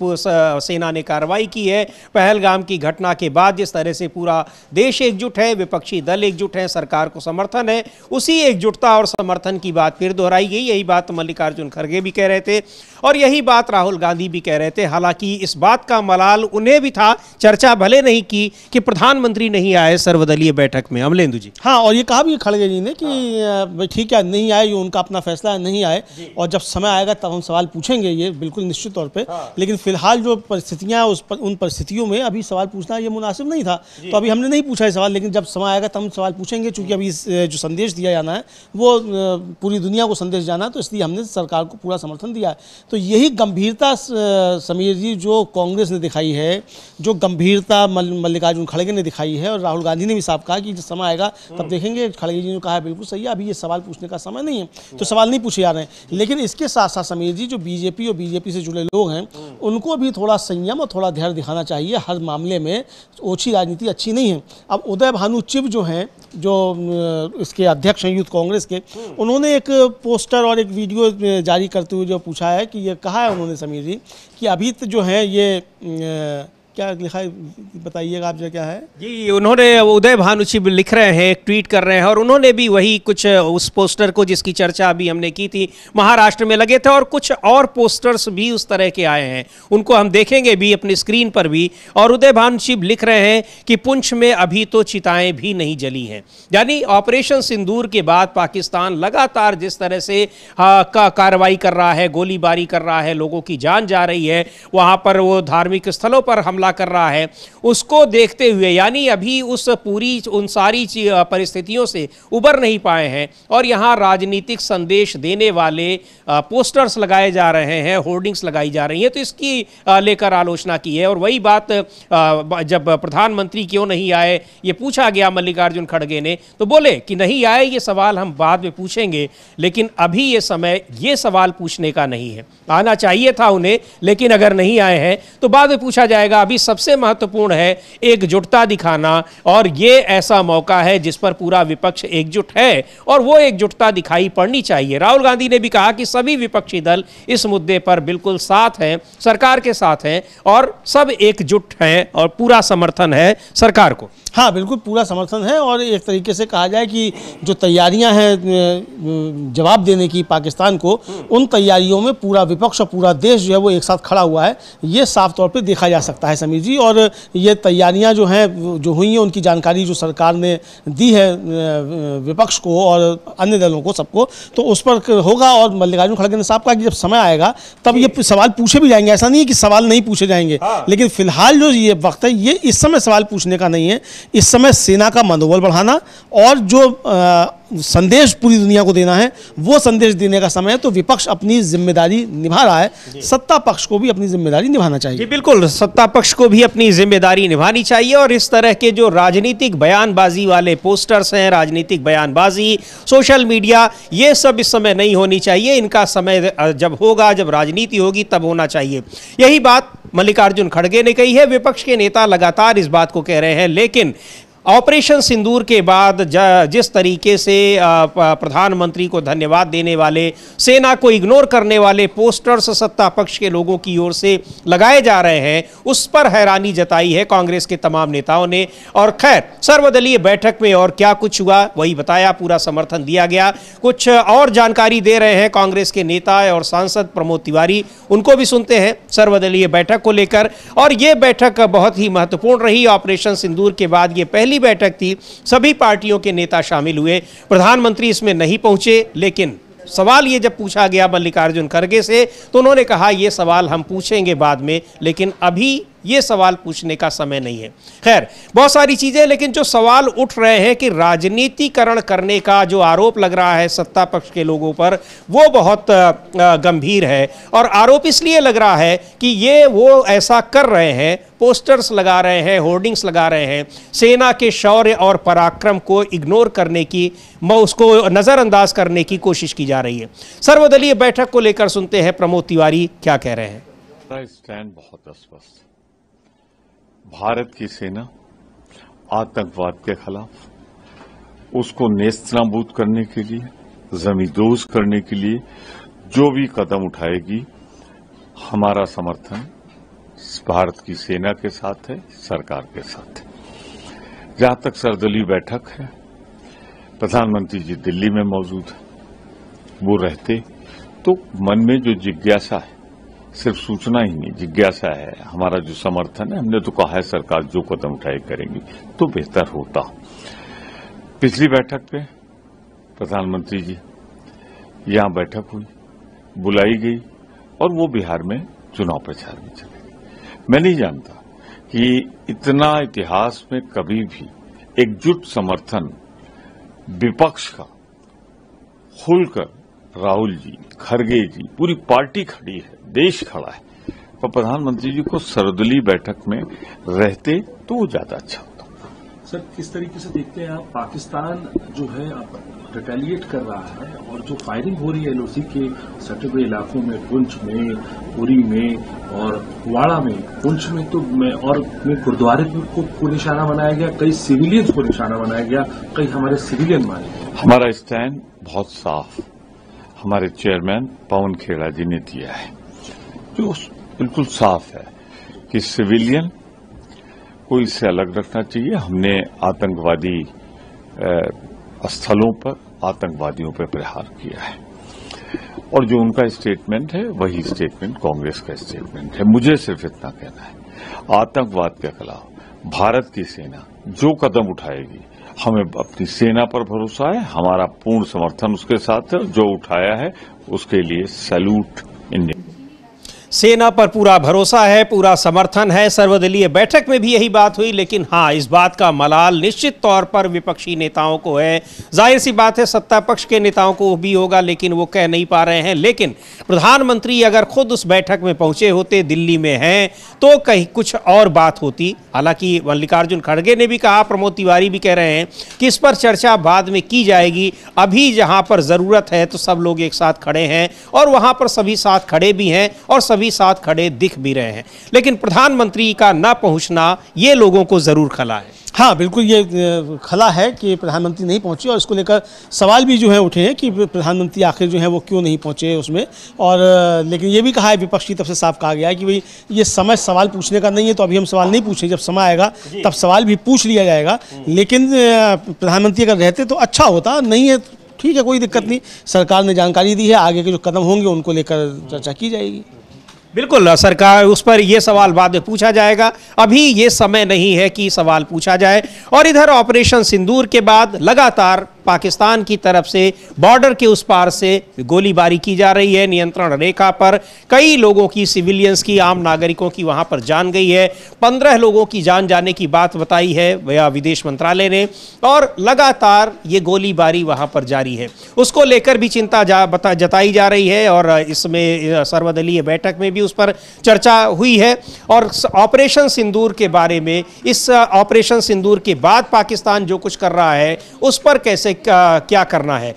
सेना ने कार्रवाई की है, पहलगाम की घटना के बाद जिस तरह से पूरा देश एकजुट है, विपक्षी दल एकजुट है, सरकार को समर्थन है, उसी एकजुटता और समर्थन की बात फिर दोहराई गई। यही बात मल्लिकार्जुन खड़गे भी कह रहे थे और यही बात राहुल गांधी भी कह रहे थे। हालांकि इस बात का मलाल उन्हें भी था, चर्चा भले नहीं की कि प्रधानमंत्री नहीं आए सर्वदलीय बैठक में। अमलेंदु जी। हाँ, और ये कहा भी खड़गे जी ने कि ठीक है, नहीं आए, ये उनका अपना फैसला है, नहीं आए, और जब समय आएगा तब हम सवाल पूछेंगे, ये बिल्कुल निश्चित तौर पे। लेकिन फिलहाल जो परिस्थितियां उन परिस्थितियों में अभी सवाल पूछना ये मुनासिब नहीं था, तो अभी हमने नहीं पूछा है सवाल। लेकिन जब समय आएगा तब हम सवाल पूछेंगे, क्योंकि अभी जो संदेश दिया जाना है वो पूरी दुनिया को संदेश जाना है, तो इसलिए हमने सरकार को पूरा समर्थन दिया है। तो यही गंभीरता समीर जी जो कांग्रेस ने दिखाई है, जो गंभीरता मल्लिकार्जुन खड़गे ने दिखाई है, और राहुल गांधी ने भी साफ कहा कि जब समय आएगा तब देखेंगे। खड़गे जी ने कहा है बिल्कुल सही है, अभी ये सवाल पूछने का समय नहीं है, तो सवाल नहीं पूछे जा रहे हैं। लेकिन इसके साथ साथ समीर जी जो बीजेपी और बीजेपी से जुड़े लोग हैं, उनको भी थोड़ा संयम और थोड़ा धैर्य दिखाना चाहिए। हर मामले में ओछी राजनीति अच्छी नहीं है। अब उदय भानु चिब जो हैं, जो इसके अध्यक्ष हैं यूथ कांग्रेस के, उन्होंने एक पोस्टर और एक वीडियो जारी करते हुए जो पूछा है कि ये कहा है उन्होंने समीर जी कि अभी तो जो है ये क्या लिखा है, बताइएगा आप, जो क्या है जी। उन्होंने उदय भानु चिब लिख रहे हैं, एक ट्वीट कर रहे हैं, और उन्होंने भी वही कुछ उस पोस्टर को जिसकी चर्चा अभी हमने की थी, महाराष्ट्र में लगे थे, और कुछ और पोस्टर्स भी उस तरह के आए हैं, उनको हम देखेंगे भी अपनी स्क्रीन पर भी। और उदय भानु चिब लिख रहे हैं कि पुंछ में अभी तो चिताएं भी नहीं जली हैं। यानी ऑपरेशन सिंदूर के बाद पाकिस्तान लगातार जिस तरह से कार्रवाई कर रहा है, गोलीबारी कर रहा है, लोगों की जान जा रही है, वहाँ पर वो धार्मिक स्थलों पर हमला कर रहा है, उसको देखते हुए, यानी अभी उन सारी परिस्थितियों से उबर नहीं पाए हैं, और यहाँ राजनीतिक संदेश देने वाले पोस्टर्स लगाए जा रहे हैं, होर्डिंग्स लगाई जा रही हैं, तो इसकी लेकर आलोचना की है। और वही बात जब प्रधानमंत्री क्यों नहीं आए ये पूछा गया मल्लिकार्जुन खड़गे ने, तो बोले कि नहीं आए, ये सवाल हम बाद में पूछेंगे, लेकिन अभी ये समय ये सवाल पूछने का नहीं है। आना चाहिए था उन्हें, लेकिन अगर नहीं आए हैं तो बाद में पूछा जाएगा। अभी सबसे महत्वपूर्ण है एकजुटता दिखाना, और ये ऐसा मौका है जिस पर पूरा विपक्ष एकजुट है, और वो एकजुटता दिखाई पड़नी चाहिए। राहुल गांधी ने भी कहा कि सभी विपक्षी दल इस मुद्दे पर बिल्कुल साथ हैं, सरकार के साथ हैं, और सब एकजुट हैं, और पूरा समर्थन है सरकार को। हाँ, बिल्कुल पूरा समर्थन है। और एक तरीके से कहा जाए कि जो तैयारियां हैं जवाब देने की पाकिस्तान को, उन तैयारियों में पूरा विपक्ष और पूरा देश जो है वो एक साथ खड़ा हुआ है, ये साफ तौर पे देखा जा सकता है समीर जी। और ये तैयारियां जो हैं, जो हुई हैं, उनकी जानकारी जो सरकार ने दी है विपक्ष को और अन्य दलों को, सबको, तो उस पर होगा। और मल्लिकार्जुन खड़गे ने साफ कहा कि जब समय आएगा तब ये सवाल पूछे भी जाएंगे। ऐसा नहीं है कि सवाल नहीं पूछे जाएंगे, लेकिन फिलहाल जो ये वक्त है, ये इस समय सवाल पूछने का नहीं है। इस समय सेना का मनोबल बढ़ाना और जो संदेश पूरी दुनिया को देना है, वो संदेश देने का समय है। तो विपक्ष अपनी जिम्मेदारी निभा रहा है, सत्ता पक्ष को भी अपनी जिम्मेदारी निभाना चाहिए। जी बिल्कुल, सत्ता पक्ष को भी अपनी जिम्मेदारी निभानी चाहिए और इस तरह के जो राजनीतिक बयानबाजी वाले पोस्टर्स हैं, राजनीतिक बयानबाजी, सोशल मीडिया, ये सब इस समय नहीं होनी चाहिए। इनका समय जब होगा, जब राजनीति होगी, तब होना चाहिए। यही बात मल्लिकार्जुन खड़गे ने कही है। विपक्ष के नेता लगातार इस बात को कह रहे हैं, लेकिन ऑपरेशन सिंदूर के बाद जिस तरीके से प्रधानमंत्री को धन्यवाद देने वाले, सेना को इग्नोर करने वाले पोस्टर्स सत्ता पक्ष के लोगों की ओर से लगाए जा रहे हैं, उस पर हैरानी जताई है कांग्रेस के तमाम नेताओं ने। और खैर, सर्वदलीय बैठक में और क्या कुछ हुआ वही बताया, पूरा समर्थन दिया गया। कुछ और जानकारी दे रहे हैं कांग्रेस के नेता और सांसद प्रमोद तिवारी, उनको भी सुनते हैं सर्वदलीय बैठक को लेकर। और ये बैठक बहुत ही महत्वपूर्ण रही। ऑपरेशन सिंदूर के बाद ये पहली बैठक थी, सभी पार्टियों के नेता शामिल हुए, प्रधानमंत्री इसमें नहीं पहुंचे। लेकिन सवाल ये जब पूछा गया मल्लिकार्जुन खड़गे से, तो उन्होंने कहा ये सवाल हम पूछेंगे बाद में, लेकिन अभी ये सवाल पूछने का समय नहीं है। खैर, बहुत सारी चीजें, लेकिन जो सवाल उठ रहे हैं कि राजनीतिकरण करने का जो आरोप लग रहा है सत्ता पक्ष के लोगों पर, वो बहुत गंभीर है। और आरोप इसलिए लग रहा है कि ये वो ऐसा कर रहे हैं, पोस्टर्स लगा रहे हैं, होर्डिंग्स लगा रहे हैं, सेना के शौर्य और पराक्रम को इग्नोर करने की, उसको नजरअंदाज करने की कोशिश की जा रही है। सर्वदलीय बैठक को लेकर सुनते हैं प्रमोद तिवारी क्या कह रहे हैं। स्टैंड बहुत स्पष्ट। भारत की सेना आतंकवाद के खिलाफ, उसको नेस्तनाबूद करने के लिए, जमींदोज करने के लिए जो भी कदम उठाएगी, हमारा समर्थन भारत की सेना के साथ है, सरकार के साथ है। जहां तक सर्वदलीय बैठक है, प्रधानमंत्री जी दिल्ली में मौजूद है, वो रहते तो मन में जो जिज्ञासा है, सिर्फ सूचना ही नहीं, जिज्ञासा है, हमारा जो समर्थन है, हमने तो कहा है सरकार जो कदम उठाए करेंगी, तो बेहतर होता। पिछली बैठक पे प्रधानमंत्री जी यहां बैठक हुई, बुलाई गई और वो बिहार में चुनाव प्रचार में चले गए। मैं नहीं जानता कि इतना इतिहास में कभी भी एकजुट समर्थन विपक्ष का खुलकर राहुल जी, खड़गे जी, पूरी पार्टी खड़ी है, देश खड़ा है, तो प्रधानमंत्री जी को सर्वदलीय बैठक में रहते तो वो ज्यादा अच्छा होता। सर, किस तरीके से देखते हैं आप, पाकिस्तान जो है रिटेलिएट कर रहा है और जो फायरिंग हो रही है एलओसी के सटे हुए इलाकों में, पुंछ में, पुरी में और वाड़ा में, पुंछ में तो और गुरुद्वारे को निशाना बनाया गया, कई सिविलियंस को निशाना बनाया गया, कई हमारे सिविलियन मारे गए। हमारा स्टैंड बहुत साफ हमारे चेयरमैन पवन खेड़ा जी ने दिया है, जो बिल्कुल साफ है कि सिविलियन को इससे अलग रखना चाहिए। हमने आतंकवादी स्थलों पर आतंकवादियों पर प्रहार किया है और जो उनका स्टेटमेंट है वही स्टेटमेंट कांग्रेस का स्टेटमेंट है। मुझे सिर्फ इतना कहना है, आतंकवाद के खिलाफ भारत की सेना जो कदम उठाएगी, हमें अपनी सेना पर भरोसा है, हमारा पूर्ण समर्थन उसके साथ है, जो उठाया है उसके लिए सैल्यूट। इंडिया सेना पर पूरा भरोसा है, पूरा समर्थन है। सर्वदलीय बैठक में भी यही बात हुई, लेकिन हाँ, इस बात का मलाल निश्चित तौर पर विपक्षी नेताओं को है। जाहिर सी बात है सत्ता पक्ष के नेताओं को भी होगा, लेकिन वो कह नहीं पा रहे हैं। लेकिन प्रधानमंत्री अगर खुद उस बैठक में पहुंचे होते, दिल्ली में हैं, तो कहीं कुछ और बात होती। हालांकि मल्लिकार्जुन खड़गे ने भी कहा, प्रमोद तिवारी भी कह रहे हैं कि इस पर चर्चा बाद में की जाएगी, अभी जहां पर जरूरत है तो सब लोग एक साथ खड़े हैं और वहां पर सभी साथ खड़े भी हैं और सभी साथ खड़े दिख भी रहे हैं। लेकिन प्रधानमंत्री का न पहुंचना ये लोगों को जरूर खला है। हाँ, बिल्कुल ये खला है कि प्रधानमंत्री नहीं पहुंचे और इसको लेकर सवाल भी जो है उठे हैं कि प्रधानमंत्री आखिर जो है वो क्यों नहीं पहुंचे उसमें। और लेकिन ये भी कहा है, विपक्ष की तरफ से साफ कहा गया है कि भाई ये समय सवाल पूछने का नहीं है, तो अभी हम सवाल नहीं पूछें, जब समय आएगा तब सवाल भी पूछ लिया जाएगा। लेकिन प्रधानमंत्री अगर रहते तो अच्छा होता, नहीं है ठीक है, कोई दिक्कत नहीं। सरकार ने जानकारी दी है, आगे के जो कदम होंगे उनको लेकर चर्चा की जाएगी। बिल्कुल, सरकार उस पर यह सवाल बाद में पूछा जाएगा, अभी ये समय नहीं है कि सवाल पूछा जाए। और इधर ऑपरेशन सिंदूर के बाद लगातार पाकिस्तान की तरफ से बॉर्डर के उस पार से गोलीबारी की जा रही है। नियंत्रण रेखा पर कई लोगों की, सिविलियंस की, आम नागरिकों की वहां पर जान गई है। 15 लोगों की जान जाने की बात बताई है विदेश मंत्रालय ने, और लगातार ये गोलीबारी वहां पर जारी है। उसको लेकर भी चिंता जताई जा रही है और इसमें सर्वदलीय बैठक में भी उस पर चर्चा हुई है। और ऑपरेशन सिंदूर के बारे में, इस ऑपरेशन सिंदूर के बाद पाकिस्तान जो कुछ कर रहा है उस पर कैसे क्या करना है।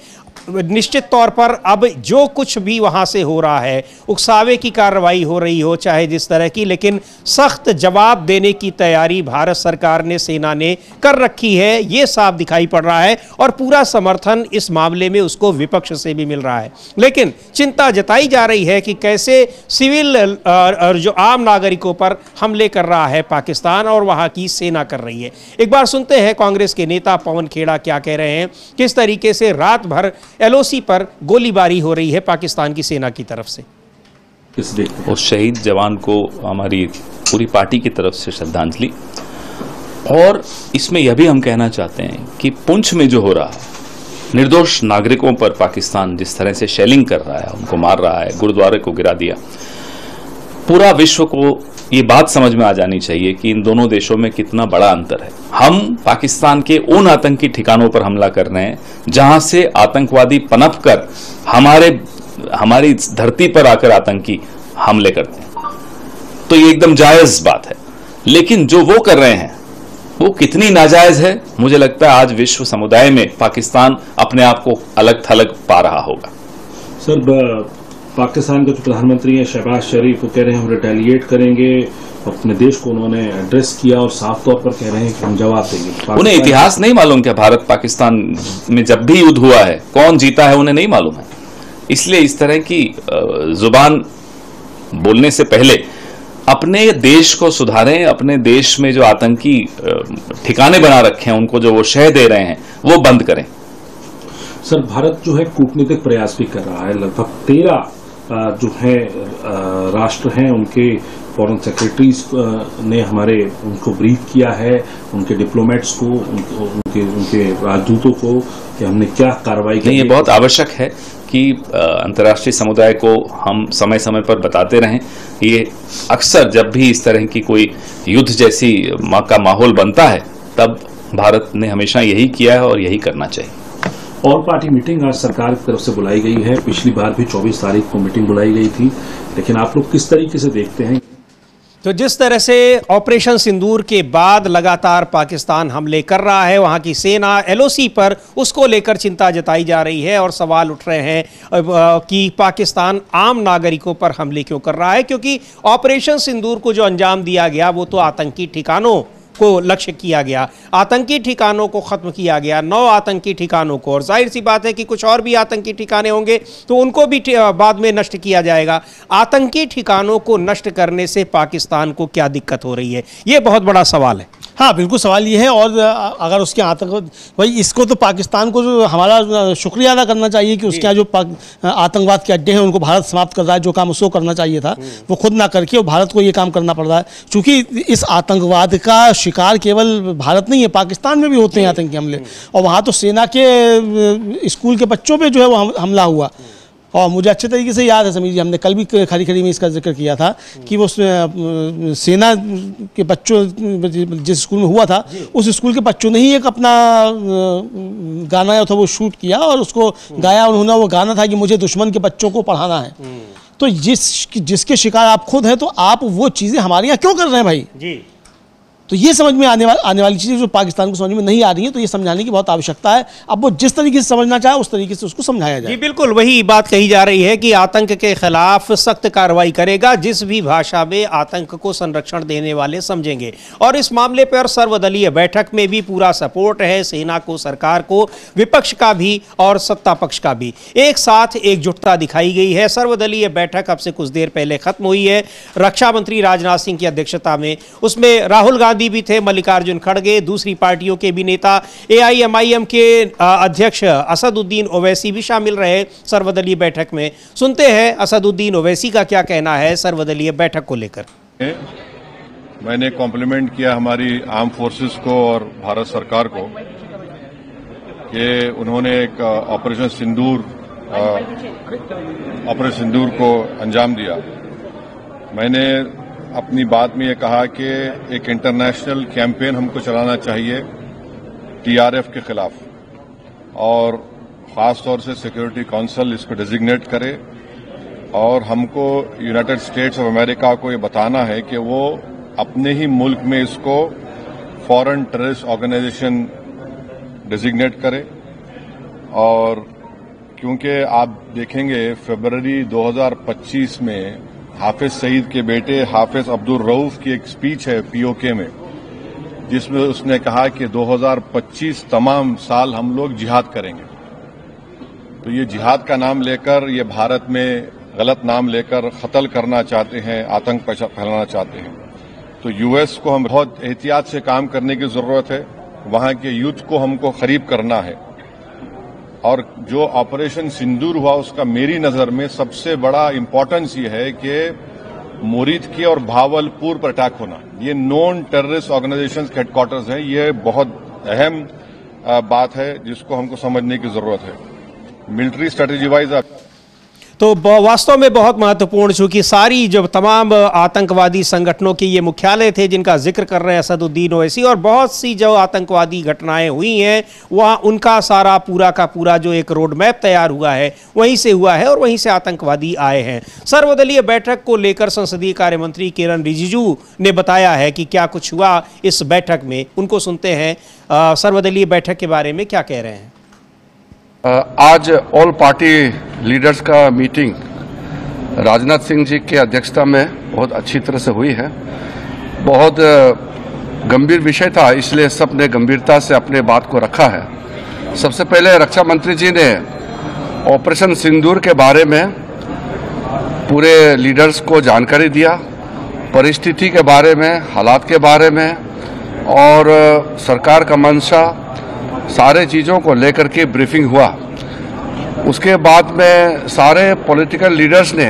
निश्चित तौर पर अब जो कुछ भी वहां से हो रहा है, उकसावे की कार्रवाई हो रही हो चाहे जिस तरह की, लेकिन सख्त जवाब देने की तैयारी भारत सरकार ने, सेना ने कर रखी है, ये साफ दिखाई पड़ रहा है। और पूरा समर्थन इस मामले में उसको विपक्ष से भी मिल रहा है। लेकिन चिंता जताई जा रही है कि कैसे सिविल और जो आम नागरिकों पर हमले कर रहा है पाकिस्तान और वहां की सेना कर रही है। एक बार सुनते हैं कांग्रेस के नेता पवन खेड़ा क्या कह रहे हैं, किस तरीके से रात भर एलओसी पर गोलीबारी हो रही है पाकिस्तान की सेना की तरफ से। उस शहीद जवान को हमारी पूरी पार्टी की तरफ से श्रद्धांजलि। और इसमें यह भी हम कहना चाहते हैं कि पुंछ में जो हो रहा है, निर्दोष नागरिकों पर पाकिस्तान जिस तरह से शेलिंग कर रहा है, उनको मार रहा है, गुरुद्वारे को गिरा दिया, पूरा विश्व को ये बात समझ में आ जानी चाहिए कि इन दोनों देशों में कितना बड़ा अंतर है। हम पाकिस्तान के उन आतंकी ठिकानों पर हमला कर रहे हैं जहां से आतंकवादी पनप कर हमारी धरती पर आकर आतंकी हमले करते हैं, तो ये एकदम जायज बात है। लेकिन जो वो कर रहे हैं वो कितनी नाजायज है, मुझे लगता है आज विश्व समुदाय में पाकिस्तान अपने आप को अलग थलग पा रहा होगा। सर, पाकिस्तान के जो प्रधानमंत्री हैं शहबाज शरीफ, वो कह रहे हैं हम रिटेलिएट करेंगे। अपने देश को उन्होंने एड्रेस किया और साफ तौर पर कह रहे हैं कि हम जवाब देंगे। उन्हें इतिहास नहीं मालूम क्या? भारत पाकिस्तान में जब भी युद्ध हुआ है कौन जीता है उन्हें नहीं मालूम है। इसलिए इस तरह की जुबान बोलने से पहले अपने देश को सुधारें, अपने देश में जो आतंकी ठिकाने बना रखे हैं उनको जो वो शह दे रहे हैं वो बंद करें। सर, भारत जो है कूटनीतिक प्रयास भी कर रहा है। लगभग 13 जो है राष्ट्र हैं, उनके फॉरेन सेक्रेटरीज ने उनको ब्रीफ किया है, उनके डिप्लोमेट्स को, उनके राजदूतों को, कि हमने क्या कार्रवाई की। ये बहुत आवश्यक है कि अंतर्राष्ट्रीय समुदाय को हम समय समय पर बताते रहें। ये अक्सर जब भी इस तरह की कोई युद्ध जैसी का माहौल बनता है तब भारत ने हमेशा यही किया है और यही करना चाहिए। ऑल पार्टी मीटिंग आज सरकार की तरफ से बुलाई गई है। पिछली बार भी 24 तारीख को मीटिंग बुलाई गई थी, लेकिन आप लोग किस तरीके से देखते हैं? तो जिस तरह से ऑपरेशन सिंदूर के बाद लगातार पाकिस्तान हमले कर रहा है, वहां की सेना एलओसी पर, उसको लेकर चिंता जताई जा रही है और सवाल उठ रहे हैं कि पाकिस्तान आम नागरिकों पर हमले क्यों कर रहा है। क्योंकि ऑपरेशन सिंदूर को जो अंजाम दिया गया वो तो आतंकी ठिकानों को लक्ष्य किया गया, आतंकी ठिकानों को खत्म किया गया, 9 आतंकी ठिकानों को। और जाहिर सी बात है कि कुछ और भी आतंकी ठिकाने होंगे तो उनको भी बाद में नष्ट किया जाएगा। आतंकी ठिकानों को नष्ट करने से पाकिस्तान को क्या दिक्कत हो रही है, ये बहुत बड़ा सवाल है। हाँ, बिल्कुल सवाल ये है। और अगर उसके आतंक, भाई इसको तो पाकिस्तान को जो हमारा शुक्रिया अदा करना चाहिए कि उसके यहाँ जो आतंकवाद के अड्डे हैं उनको भारत समाप्त कर रहा है। जो काम उसको करना चाहिए था वो खुद ना करके और भारत को ये काम करना पड़ रहा है। चूँकि इस आतंकवाद का शिकार केवल भारत नहीं है, पाकिस्तान में भी होते हैं आतंकी हमले। और वहाँ तो सेना के स्कूल के बच्चों पर जो है वो हमला हुआ। और मुझे अच्छे तरीके से याद है समीर जी, हमने कल भी खरी खरी में इसका जिक्र किया था कि वो सेना के बच्चों, जिस स्कूल में हुआ था उस स्कूल के बच्चों ने ही एक अपना गाना था वो शूट किया और उसको गाया उन्होंने। वो गाना था कि मुझे दुश्मन के बच्चों को पढ़ाना है। तो जिसके शिकार आप खुद हैं, तो आप वो चीज़ें हमारे यहाँ क्यों कर रहे हैं भाई जी? तो ये समझ में आने वाली चीज़ें जो पाकिस्तान को समझ में नहीं आ रही है, तो ये समझाने की बहुत आवश्यकता है। अब वो जिस तरीके से समझना चाहे उस तरीके से उसको समझाया जाए। जी बिल्कुल, वही बात कही जा रही है कि आतंक के खिलाफ सख्त कार्रवाई करेगा जिस भी भाषा में आतंक को संरक्षण देने वाले समझेंगे। और इस मामले पर सर्वदलीय बैठक में भी पूरा सपोर्ट है, सेना को, सरकार को, विपक्ष का भी और सत्ता पक्ष का भी। एक साथ एकजुटता दिखाई गई है। सर्वदलीय बैठक अब से कुछ देर पहले खत्म हुई है, रक्षा मंत्री राजनाथ सिंह की अध्यक्षता में। उसमें राहुल गांधी भी थे, मल्लिकार्जुन खड़गे, दूसरी पार्टियों के भी नेता, AIMIM के अध्यक्ष असदुद्दीन ओवैसी भी शामिल रहे सर्वदलीय बैठक में। सुनते हैं असदुद्दीन ओवैसी का क्या कहना है सर्वदलीय बैठक को लेकर। मैंने कॉम्प्लीमेंट किया हमारी आर्म फोर्सेस को और भारत सरकार को कि उन्होंने एक ऑपरेशन सिंदूर को अंजाम दिया। मैंने अपनी बात में ये कहा कि एक इंटरनेशनल कैंपेन हमको चलाना चाहिए टीआरएफ के खिलाफ, और खास तौर से सिक्योरिटी काउंसिल इसको डेजिग्नेट करे, और हमको यूनाइटेड स्टेट्स ऑफ अमेरिका को ये बताना है कि वो अपने ही मुल्क में इसको फॉरेन टेररिस्ट ऑर्गेनाइजेशन डेजिग्नेट करे। और क्योंकि आप देखेंगे फरवरी 2025 में हाफिज सईद के बेटे हाफिज अब्दुल रऊफ की एक स्पीच है पीओके में, जिसमें उसने कहा कि 2025 तमाम साल हम लोग जिहाद करेंगे। तो ये जिहाद का नाम लेकर, ये भारत में गलत नाम लेकर कत्ल करना चाहते हैं, आतंक फैलाना चाहते हैं। तो यूएस को हम बहुत एहतियात से काम करने की जरूरत है, वहां के यूथ को हमको करीब करना है। और जो ऑपरेशन सिंदूर हुआ उसका मेरी नजर में सबसे बड़ा इंपॉर्टेंस ये है कि मुरीद के और भावलपुर पर अटैक होना, ये नॉन टेररिस्ट ऑर्गेनाइजेशन के हेडक्वार्टर्स हैं, ये बहुत अहम बात है जिसको हमको समझने की जरूरत है। मिलिट्री स्ट्रेटेजी वाइज तो वास्तव में बहुत महत्वपूर्ण, चूंकि सारी जो तमाम आतंकवादी संगठनों के ये मुख्यालय थे जिनका जिक्र कर रहे हैं असदुद्दीन ओवैसी, और बहुत सी जो आतंकवादी घटनाएं हुई हैं वहाँ उनका सारा पूरा का पूरा जो एक रोड मैप तैयार हुआ है वहीं से हुआ है और वहीं से आतंकवादी आए हैं। सर्वदलीय बैठक को लेकर संसदीय कार्य मंत्री किरण रिजिजू ने बताया है कि क्या कुछ हुआ इस बैठक में, उनको सुनते हैं। सर्वदलीय बैठक के बारे में क्या कह रहे हैं। आज ऑल पार्टी लीडर्स का मीटिंग राजनाथ सिंह जी की अध्यक्षता में बहुत अच्छी तरह से हुई है। बहुत गंभीर विषय था, इसलिए सब ने गंभीरता से अपने बात को रखा है। सबसे पहले रक्षा मंत्री जी ने ऑपरेशन सिंदूर के बारे में पूरे लीडर्स को जानकारी दिया, परिस्थिति के बारे में, हालात के बारे में, और सरकार का मंशा, सारे चीज़ों को लेकर के ब्रीफिंग हुआ। उसके बाद में सारे पॉलिटिकल लीडर्स ने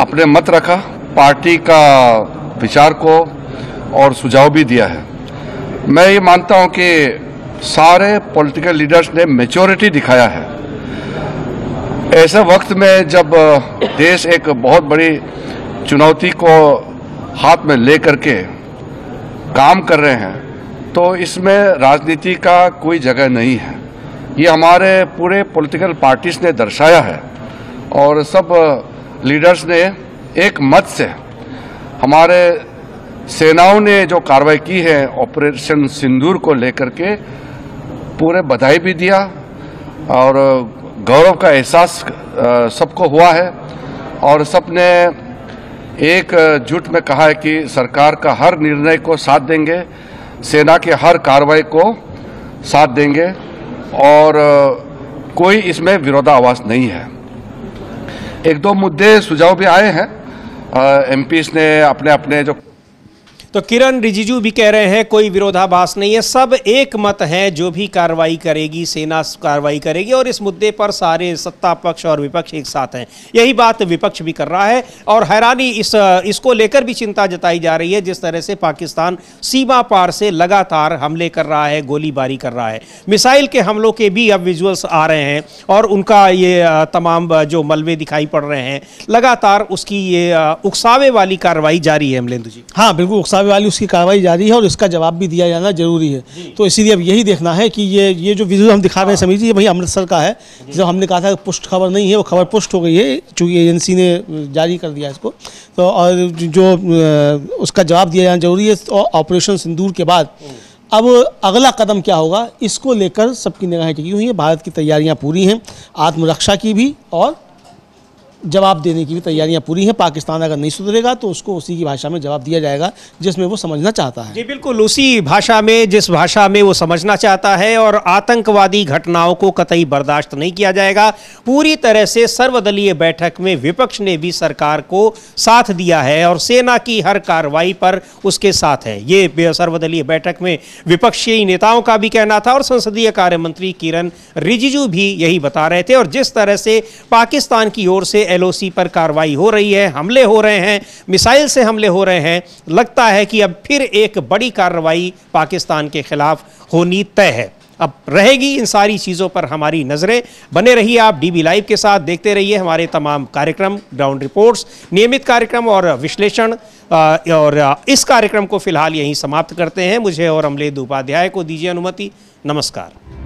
अपने मत रखा, पार्टी का विचार को और सुझाव भी दिया है। मैं ये मानता हूं कि सारे पॉलिटिकल लीडर्स ने मैच्योरिटी दिखाया है। ऐसे वक्त में जब देश एक बहुत बड़ी चुनौती को हाथ में लेकर के काम कर रहे हैं, तो इसमें राजनीति का कोई जगह नहीं है। ये हमारे पूरे पॉलिटिकल पार्टीज ने दर्शाया है, और सब लीडर्स ने एक मत से, हमारे सेनाओं ने जो कार्रवाई की है ऑपरेशन सिंदूर को लेकर के, पूरे बधाई भी दिया और गौरव का एहसास सबको हुआ है। और सबने एक जुट में कहा है कि सरकार का हर निर्णय को साथ देंगे, सेना के हर कार्रवाई को साथ देंगे, और कोई इसमें विरोधाभास नहीं है। एक दो मुद्दे सुझाव भी आए हैं, एमपीस ने अपने अपने जो तो किरण रिजिजू भी कह रहे हैं कोई विरोधाभास नहीं है, सब एक मत है, जो भी कार्रवाई करेगी सेना कार्रवाई करेगी, और इस मुद्दे पर सारे सत्ता पक्ष और विपक्ष एक साथ हैं। यही बात विपक्ष भी कर रहा है, और हैरानी इसको लेकर भी चिंता जताई जा रही है जिस तरह से पाकिस्तान सीमा पार से लगातार हमले कर रहा है, गोलीबारी कर रहा है। मिसाइल के हमलों के भी अब विजुअल्स आ रहे हैं, और उनका ये तमाम जो मलबे दिखाई पड़ रहे हैं, लगातार उसकी ये उकसावे वाली कार्रवाई जारी है। अमलेंदु जी, हाँ बिल्कुल, वाली उसकी कार्रवाई जारी है, और इसका जवाब भी दिया जाना जरूरी है। तो इसीलिए अब यही देखना है कि ये जो वीडियो हम दिखा रहे हैं समीर जी, ये वही अमृतसर का है। जब हमने कहा था पुष्ट खबर नहीं है, वो खबर पुष्ट हो गई है, चूंकि एजेंसी ने जारी कर दिया इसको। तो और जो उसका जवाब दिया जाना जरूरी है। तो ऑपरेशन सिंदूर के बाद अब अगला कदम क्या होगा, इसको लेकर सबकी निगाहें टिकी हुई हैं। भारत की तैयारियां पूरी हैं, आत्मरक्षा की भी और जवाब देने की भी तैयारियां पूरी हैं। पाकिस्तान अगर नहीं सुधरेगा तो उसको उसी की भाषा में जवाब दिया जाएगा जिसमें वो समझना चाहता है। जी बिल्कुल, उसी भाषा में जिस भाषा में वो समझना चाहता है, और आतंकवादी घटनाओं को कतई बर्दाश्त नहीं किया जाएगा। पूरी तरह से सर्वदलीय बैठक में विपक्ष ने भी सरकार को साथ दिया है और सेना की हर कार्रवाई पर उसके साथ है। ये सर्वदलीय बैठक में विपक्षी नेताओं का भी कहना था, और संसदीय कार्य मंत्री किरण रिजिजू भी यही बता रहे थे। और जिस तरह से पाकिस्तान की ओर से एलओसी पर कार्रवाई हो रही है, हमले हो रहे हैं, मिसाइल से हमले हो रहे हैं, लगता है कि अब फिर एक बड़ी कार्रवाई पाकिस्तान के खिलाफ होनी तय है। अब रहेगी इन सारी चीज़ों पर हमारी नज़रें। बने रहिए आप डीबी लाइव के साथ, देखते रहिए हमारे तमाम कार्यक्रम, ग्राउंड रिपोर्ट्स, नियमित कार्यक्रम और विश्लेषण। और इस कार्यक्रम को फिलहाल यहीं समाप्त करते हैं। मुझे और अमलेंदु उपाध्याय को दीजिए अनुमति। नमस्कार।